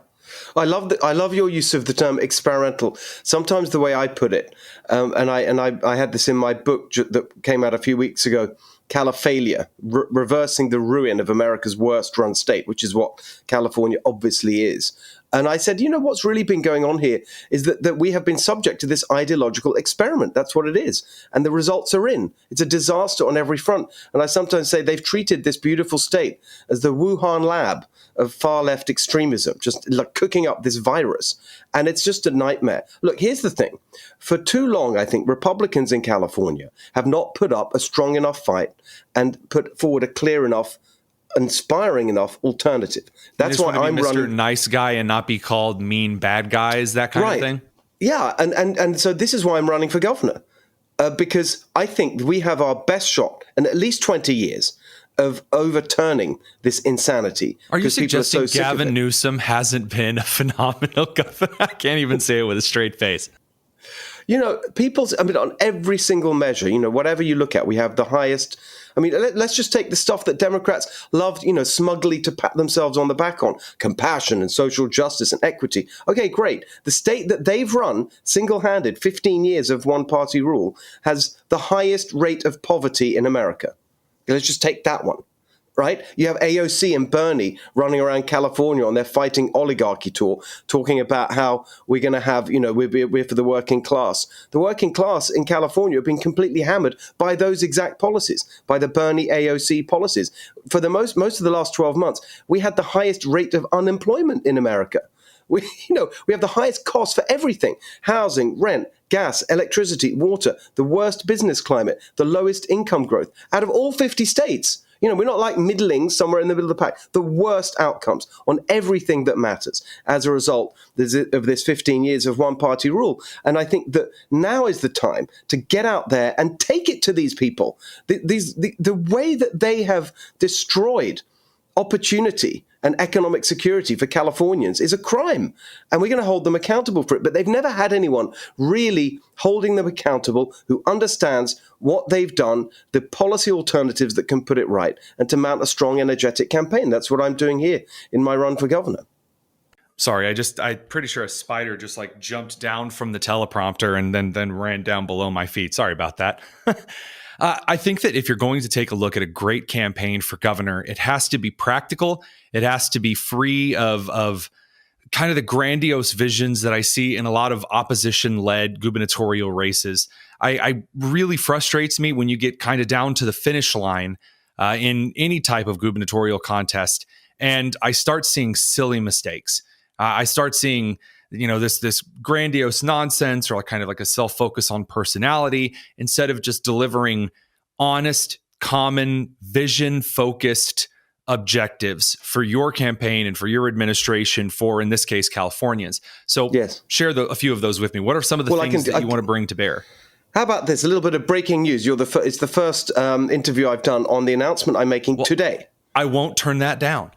I love your use of the term experimental. Sometimes the way I put it, and I had this in my book that came out a few weeks ago, Caliphalia, reversing the ruin of America's worst run state, which is what California obviously is. And I said, what's really been going on here is that we have been subject to this ideological experiment. That's what it is. And the results are in. It's a disaster on every front. And I sometimes say they've treated this beautiful state as the Wuhan lab of far left extremism, just like cooking up this virus. And it's just a nightmare. Look, here's the thing. For too long, I think Republicans in California have not put up a strong enough fight and put forward a clear enough, inspiring enough alternative. That's why I'm Mr. running. Nice guy and not be called mean bad guys, that kind of thing. Yeah, and so this is why I'm running for governor, because I think we have our best shot in at least 20 years of overturning this insanity. Are you suggesting so Gavin Newsom hasn't been a phenomenal governor? I can't even say it with a straight face. On every single measure, whatever you look at, we have the highest. I mean, let's just take the stuff that Democrats love, smugly to pat themselves on the back on: compassion and social justice and equity. Okay, great. The state that they've run single-handed, 15 years of one-party rule, has the highest rate of poverty in America. Let's just take that one, right? You have AOC and Bernie running around California on their fighting oligarchy tour, talking about how we're going to have, we're for the working class. The working class in California have been completely hammered by those exact policies, by the Bernie AOC policies. For the most of the last 12 months, we had the highest rate of unemployment in America. We have the highest cost for everything: housing, rent, gas, electricity, water, the worst business climate, the lowest income growth out of all 50 states. We're not like middling somewhere in the middle of the pack. The worst outcomes on everything that matters as a result of this 15 years of one-party rule. And I think that now is the time to get out there and take it to these people. The way that they have destroyed opportunity and economic security for Californians is a crime, and we're going to hold them accountable for it. But they've never had anyone really holding them accountable who understands what they've done, the policy alternatives that can put it right, and to mount a strong, energetic campaign. That's what I'm doing here in my run for governor. Sorry, I'm pretty sure a spider just jumped down from the teleprompter and then ran down below my feet. Sorry about that. I think that if you're going to take a look at a great campaign for governor, it has to be practical. It has to be free of kind of the grandiose visions that I see in a lot of opposition-led gubernatorial races. I really frustrates me when you get kind of down to the finish line in any type of gubernatorial contest, and I start seeing silly mistakes. I start seeing this grandiose nonsense, or kind of like a self-focus on personality, instead of just delivering honest, common, vision-focused objectives for your campaign and for your administration, for, in this case, Californians. So share a few of those with me. What are some of the things that you want to bring to bear? How about this? A little bit of breaking news. It's the first interview I've done on the announcement I'm making today. I won't turn that down.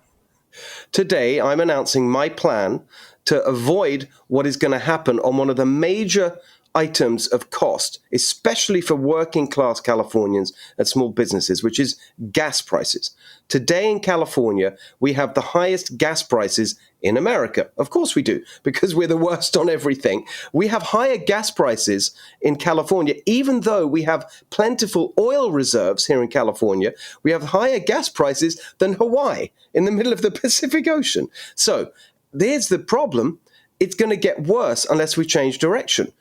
Today, I'm announcing my plan to avoid what is going to happen on one of the major items of cost, especially for working class Californians and small businesses, which is gas prices. Today in California, we have the highest gas prices in America. Of course we do, because we're the worst on everything. We have higher gas prices in California, even though we have plentiful oil reserves here in California. We have higher gas prices than Hawaii in the middle of the Pacific Ocean. So there's the problem. It's going to get worse unless we change direction,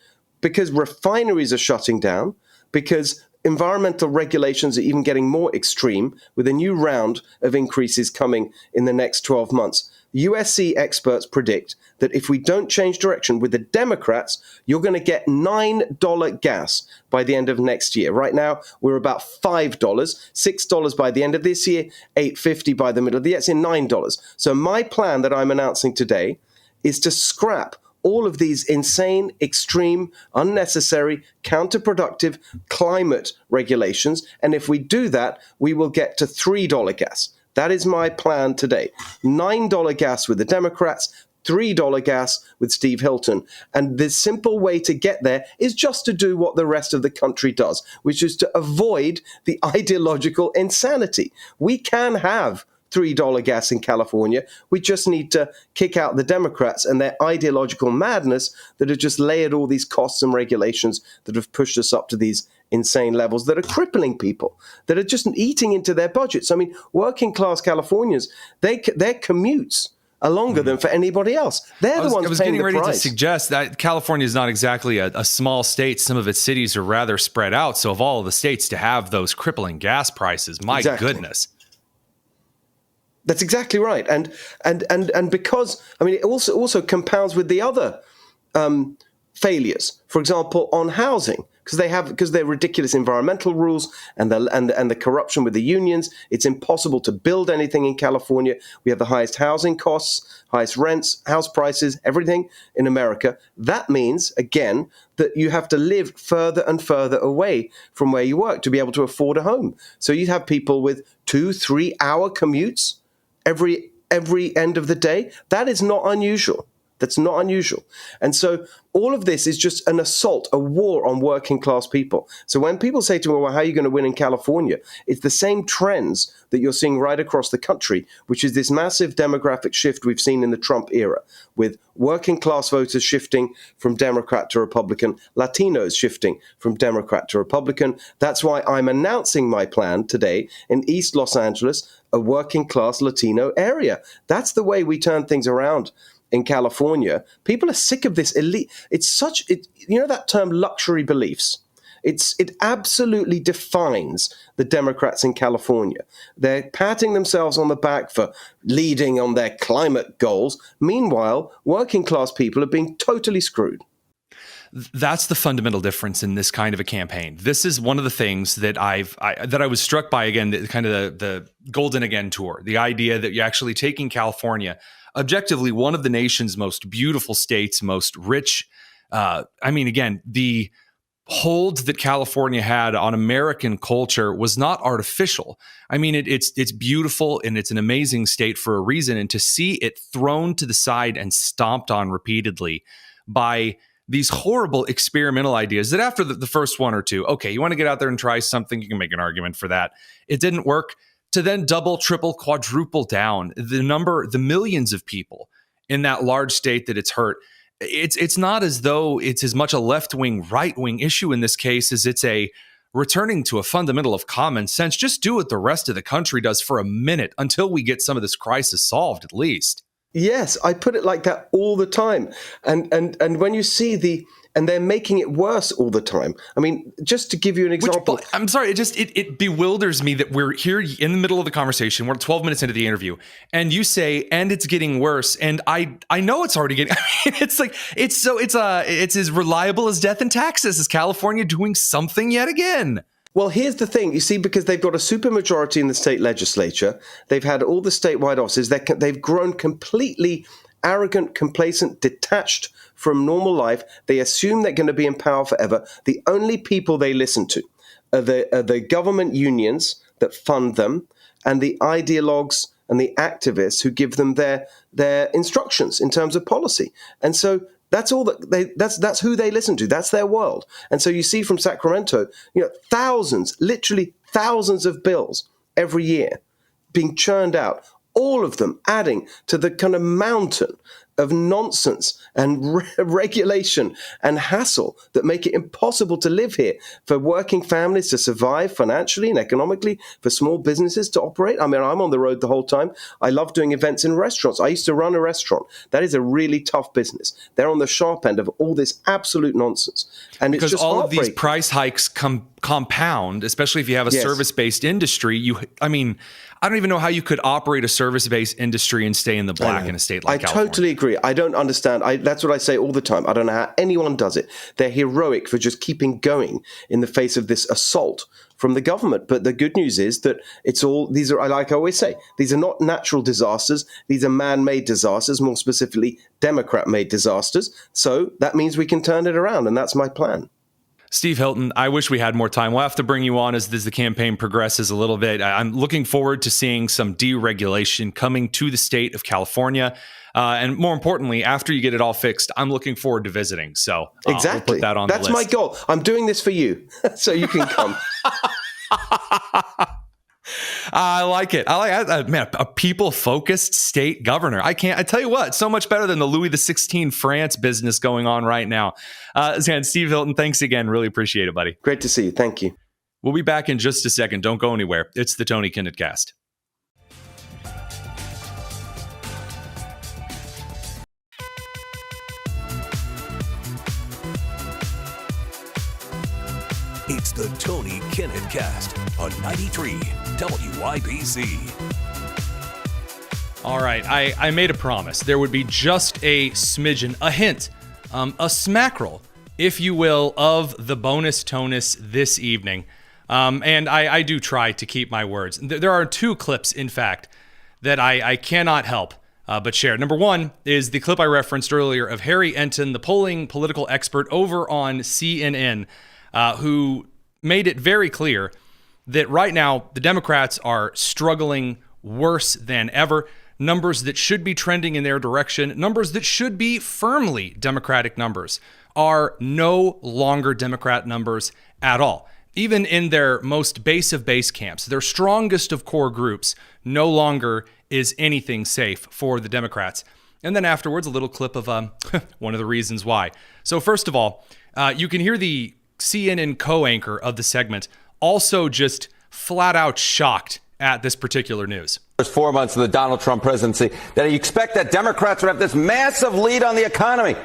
because refineries are shutting down, because environmental regulations are even getting more extreme with a new round of increases coming in the next 12 months. USC experts predict that if we don't change direction with the Democrats, you're going to get $9 gas by the end of next year. Right now, we're about $5, $6 by the end of this year, $8.50 by the middle of the year. It's in $9. So my plan that I'm announcing today is to scrap all of these insane, extreme, unnecessary, counterproductive climate regulations. And if we do that, we will get to $3 gas. That is my plan today. $9 gas with the Democrats, $3 gas with Steve Hilton. And the simple way to get there is just to do what the rest of the country does, which is to avoid the ideological insanity. We can have $3 gas in California. We just need to kick out the Democrats and their ideological madness that have just layered all these costs and regulations that have pushed us up to these insane levels that are crippling people, that are just eating into their budgets. I mean, working class Californians, their commutes are longer than for anybody else. They're the ones paying the price. I was getting ready to suggest that California is not exactly a small state. Some of its cities are rather spread out. So of all of the states to have those crippling gas prices, my goodness. That's exactly right, and because it also compounds with the other failures. For example, on housing, because they're ridiculous environmental rules and the corruption with the unions. It's impossible to build anything in California. We have the highest housing costs, highest rents, house prices, everything in America. That means, again, that you have to live further and further away from where you work to be able to afford a home. So you have people with 2-3 hour commutes every end of the day. That is not unusual. That's not unusual. And so all of this is just an assault, a war on working class people. So when people say to me, well, how are you going to win in California? It's the same trends that you're seeing right across the country, which is this massive demographic shift we've seen in the Trump era, with working class voters shifting from Democrat to Republican, Latinos shifting from Democrat to Republican. That's why I'm announcing my plan today in East Los Angeles, a working class Latino area. That's the way we turn things around in California. People are sick of this elite. You know that term luxury beliefs? It absolutely defines the Democrats in California. They're patting themselves on the back for leading on their climate goals. Meanwhile, working class people are being totally screwed. That's the fundamental difference in this kind of a campaign. This is one of the things that I was struck by, again, the Golden Again tour, the idea that you're actually taking California, objectively one of the nation's most beautiful states, most rich. Again, the hold that California had on American culture was not artificial. I mean, it's beautiful and it's an amazing state for a reason. And to see it thrown to the side and stomped on repeatedly by these horrible experimental ideas that after the first one or two, okay, you want to get out there and try something, you can make an argument for that. It didn't work. To then double, triple, quadruple down the millions of people in that large state that it's hurt. It's not as though it's as much a left-wing, right-wing issue in this case as it's a returning to a fundamental of common sense. Just do what the rest of the country does for a minute until we get some of this crisis solved, at least. Yes, I put it like that all the time. And when you see and they're making it worse all the time. I mean, just to give you an example. I'm sorry, it bewilders me that we're here in the middle of the conversation. We're 12 minutes into the interview, and you say, and it's getting worse. And I know it's already getting, I mean, it's as reliable as death and taxes. Is California doing something yet again? Well, here's the thing. You see, because they've got a supermajority in the state legislature, they've had all the statewide offices, they've grown completely arrogant, complacent, detached from normal life. They assume they're going to be in power forever. The only people they listen to are the government unions that fund them and the ideologues and the activists who give them their instructions in terms of policy. And so that's all that's who they listen to. That's their world. And so you see from Sacramento, thousands, literally thousands of bills every year being churned out, all of them adding to the kind of mountain of nonsense and regulation and hassle that make it impossible to live here for working families to survive financially and economically, for small businesses to operate. I mean, I'm on the road the whole time. I love doing events in restaurants. I used to run a restaurant. That is a really tough business. They're on the sharp end of all this absolute nonsense. And because it's just all of these price hikes compound, especially if you have a service-based industry. I don't even know how you could operate a service-based industry and stay in the black in a state like California. I totally agree. I don't understand. That's what I say all the time. I don't know how anyone does it. They're heroic for just keeping going in the face of this assault from the government. But the good news is that these are, like I always say, these are not natural disasters. These are man-made disasters, more specifically Democrat-made disasters. So that means we can turn it around, and that's my plan. Steve Hilton, I wish we had more time. We'll have to bring you on as the campaign progresses a little bit. I'm looking forward to seeing some deregulation coming to the state of California. And more importantly, after you get it all fixed, I'm looking forward to visiting. So exactly. We'll put that on the list. That's my goal. I'm doing this for you, so you can come. I like it. Man, a people-focused state governor. I tell you what, so much better than the Louis XVI France business going on right now. Again, Steve Hilton, thanks again. Really appreciate it, buddy. Great to see you. Thank you. We'll be back in just a second. Don't go anywhere. It's the Tony Kinnett Cast. It's the Tony Kinnett Cast on 93 WIBC. All right, I made a promise. There would be just a smidgen, a hint, a smackerel, if you will, of the bonus tonus this evening. And I do try to keep my words. There are two clips, in fact, that I cannot help but share. Number one is the clip I referenced earlier of Harry Enton, the polling political expert over on CNN, who made it very clear that right now the Democrats are struggling worse than ever. numbers that should be trending in their direction, numbers that should be firmly Democratic numbers, are no longer Democrat numbers at all. Even in their most base of base camps, their strongest of core groups, no longer is anything safe for the Democrats. And then afterwards, a little clip of one of the reasons why. So first of all, you can hear the CNN co-anchor of the segment also just flat out shocked at this particular news. First 4 months of the Donald Trump presidency, that you expect that Democrats would have this massive lead on the economy.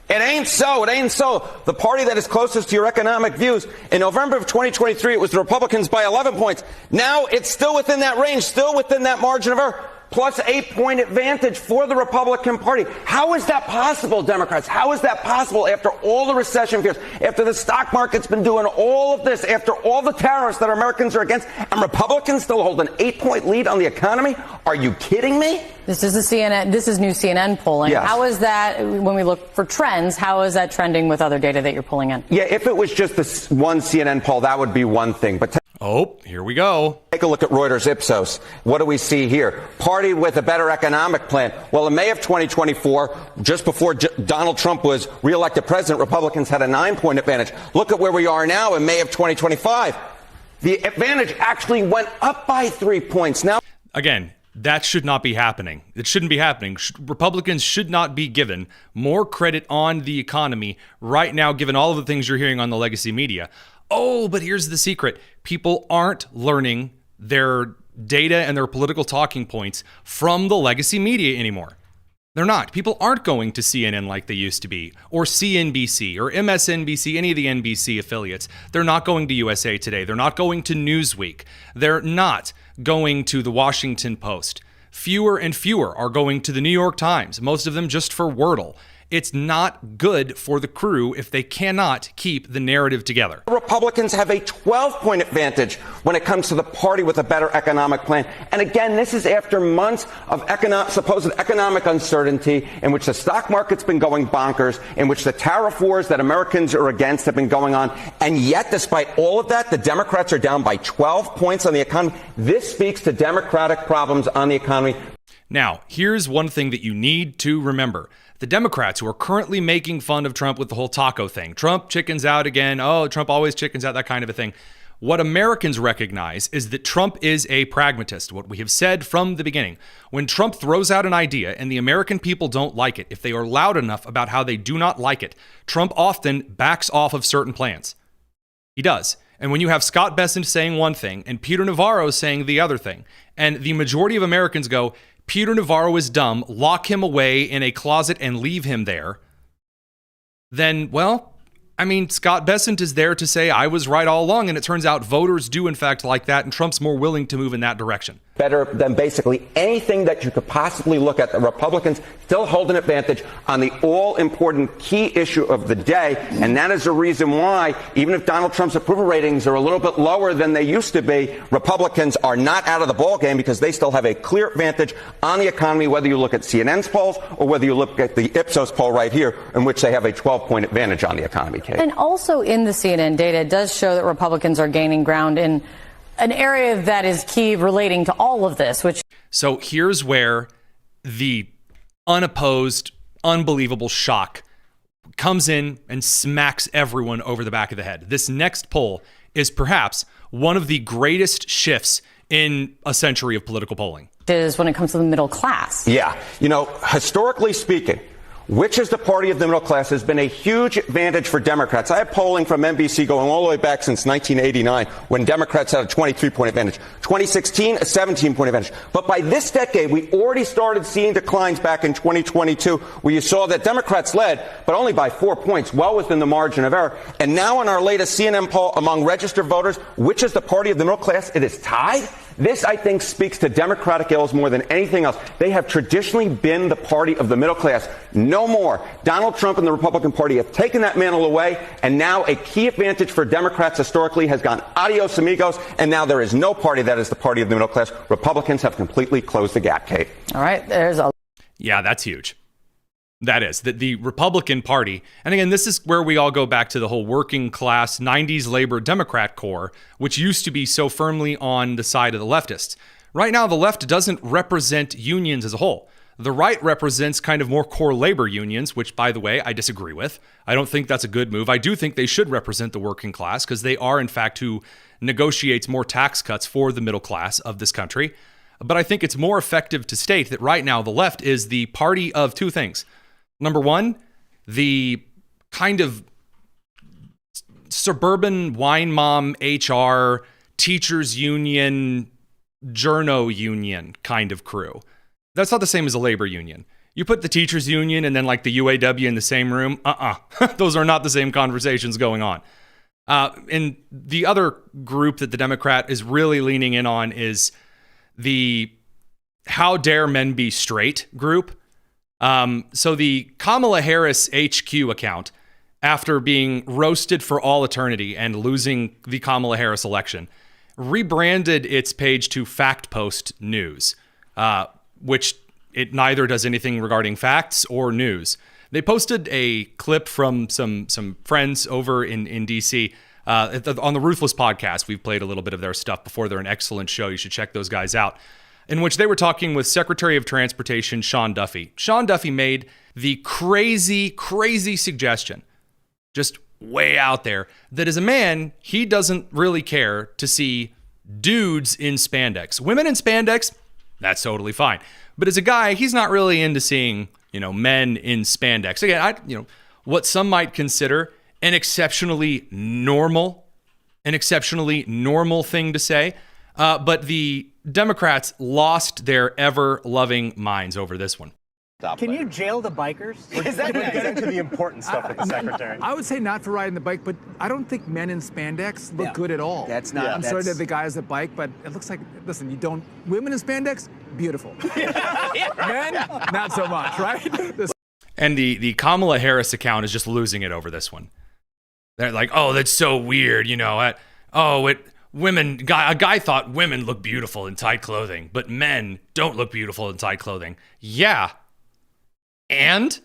It ain't so. It ain't so. The party that is closest to your economic views, in November of 2023, it was the Republicans by 11 points. Now it's still within that range, still within that margin of error. Plus 8-point advantage for the Republican Party. How is that possible, Democrats? How is that possible after all the recession fears, after the stock market's been doing all of this, after all the tariffs that Americans are against, and Republicans still hold an 8-point lead on the economy? Are you kidding me? This is new CNN polling. Yes. How is that, when we look for trends, how is that trending with other data that you're pulling in? Yeah, if it was just this one CNN poll, that would be one thing. But oh, here we go. Take a look at Reuters Ipsos. What do we see here? Party with a better economic plan. Well, in May of 2024, just before Donald Trump was reelected president, Republicans had a 9-point advantage. Look at where we are now in May of 2025. The advantage actually went up by 3 points. Now, again, that should not be happening. It shouldn't be happening. Republicans should not be given more credit on the economy right now, given all of the things you're hearing on the legacy media. Oh, but here's the secret. People aren't learning their data and their political talking points from the legacy media anymore. They're not. People aren't going to CNN like they used to be, or CNBC, or MSNBC, any of the NBC affiliates. They're not going to USA Today. They're not going to Newsweek. They're not going to the Washington Post. Fewer and fewer are going to the New York Times, most of them just for Wordle. It's not good for the crew if they cannot keep the narrative together. Republicans have a 12-point advantage when it comes to the party with a better economic plan. And again, this is after months of supposed economic uncertainty in which the stock market's been going bonkers, in which the tariff wars that Americans are against have been going on. And yet, despite all of that, the Democrats are down by 12 points on the economy. This speaks to Democratic problems on the economy. Now, here's one thing that you need to remember. The Democrats who are currently making fun of Trump with the whole taco thing, Trump chickens out again, oh, Trump always chickens out, that kind of a thing. What Americans recognize is that Trump is a pragmatist, what we have said from the beginning. When Trump throws out an idea and the American people don't like it, if they are loud enough about how they do not like it, Trump often backs off of certain plans. He does. And when you have Scott Bessent saying one thing and Peter Navarro saying the other thing, and the majority of Americans go, Peter Navarro is dumb, lock him away in a closet and leave him there, then, well, I mean, Scott Bessent is there to say I was right all along, and it turns out voters do in fact like that, and Trump's more willing to move in that direction. Better than basically anything that you could possibly look at. The Republicans still hold an advantage on the all-important key issue of the day, and that is the reason why, even if Donald Trump's approval ratings are a little bit lower than they used to be, Republicans are not out of the ballgame because they still have a clear advantage on the economy, whether you look at CNN's polls or whether you look at the Ipsos poll right here, in which they have a 12-point advantage on the economy, Kate. And also in the CNN data, it does show that Republicans are gaining ground in an area that is key relating to all of this, which... So here's where the unopposed, unbelievable shock comes in and smacks everyone over the back of the head. This next poll is perhaps one of the greatest shifts in a century of political polling. Is when it comes to the middle class. Yeah. You know, historically speaking, which is the party of the middle class has been a huge advantage for Democrats. I have polling from NBC going all the way back since 1989 when Democrats had a 23-point advantage. 2016, a 17-point advantage. But by this decade, we already started seeing declines back in 2022 where you saw that Democrats led, but only by 4 points, well within the margin of error. And now in our latest CNN poll among registered voters, which is the party of the middle class, it is tied. This, I think, speaks to Democratic ills more than anything else. They have traditionally been the party of the middle class. No more. Donald Trump and the Republican Party have taken that mantle away, and now a key advantage for Democrats historically has gone adios amigos, and now there is no party that is the party of the middle class. Republicans have completely closed the gap, Kate. All right, there's a... Yeah, that's huge. That is, that the Republican Party, and again, this is where we all go back to the whole working class 90s labor Democrat core, which used to be so firmly on the side of the leftists. Right now, the left doesn't represent unions as a whole. The right represents kind of more core labor unions, which, by the way, I disagree with. I don't think that's a good move. I do think they should represent the working class because they are, in fact, who negotiates more tax cuts for the middle class of this country. But I think it's more effective to state that right now the left is the party of two things. Number one, the kind of suburban wine mom HR, teachers union, journo union kind of crew. That's not the same as a labor union. You put the teachers union and then like the UAW in the same room. Those are not the same conversations going on. And the other group that the Democrat is really leaning in on is the How Dare Men Be Straight group. So the Kamala Harris HQ account, after being roasted for all eternity and losing the Kamala Harris election, rebranded its page to Fact Post News, which it neither does anything regarding facts or news. They posted a clip from some friends over in DC on the Ruthless podcast. We've played a little bit of their stuff before. They're an excellent show. You should check those guys out. In which they were talking with Secretary of Transportation Sean Duffy. Sean Duffy made the crazy suggestion, just way out there, that as a man, he doesn't really care to see dudes in spandex. Women in spandex, that's totally fine. But as a guy, he's not really into seeing, men in spandex. Again, what some might consider an exceptionally normal thing to say. But the Democrats lost their ever-loving minds over this one. Can you jail the bikers? We're getting to the important stuff with the secretary. I would say not for riding the bike, but I don't think men in spandex look good at all. That's not. I'm sorry to the guys that bike, but it looks like, listen, women in spandex, beautiful. Men, not so much, right? And the Kamala Harris account is just losing it over this one. They're like, oh, that's so weird, women, a guy thought women look beautiful in tight clothing, but men don't look beautiful in tight clothing. Yeah. And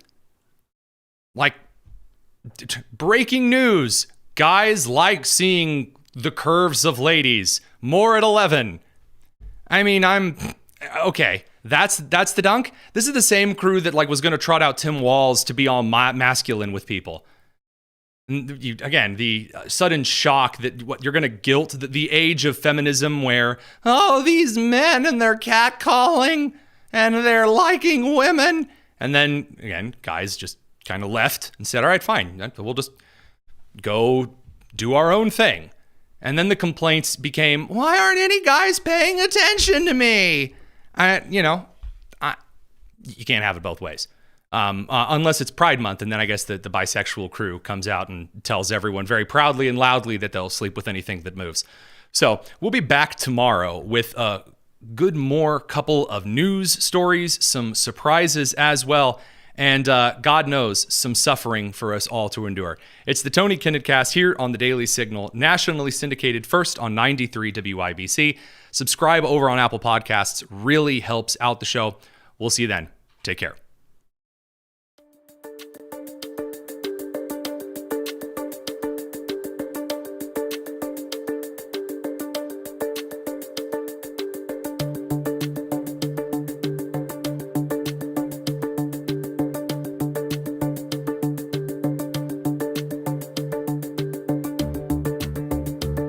breaking news, guys like seeing the curves of ladies. More at 11. I mean, okay. That's the dunk. This is the same crew that was going to trot out Tim Walz to be all masculine with people. Again, the sudden shock that you're going to guilt the age of feminism where, these men and they're catcalling and they're liking women. And then, again, guys just kind of left and said, all right, fine. We'll just go do our own thing. And then the complaints became, why aren't any guys paying attention to me? You can't have it both ways. Unless it's Pride Month, and then I guess the bisexual crew comes out and tells everyone very proudly and loudly that they'll sleep with anything that moves. So we'll be back tomorrow with a good more couple of news stories, some surprises as well, and God knows, some suffering for us all to endure. It's the Tony Kinnett Cast here on the Daily Signal, nationally syndicated first on 93 WIBC. Subscribe over on Apple Podcasts, really helps out the show. We'll see you then. Take care.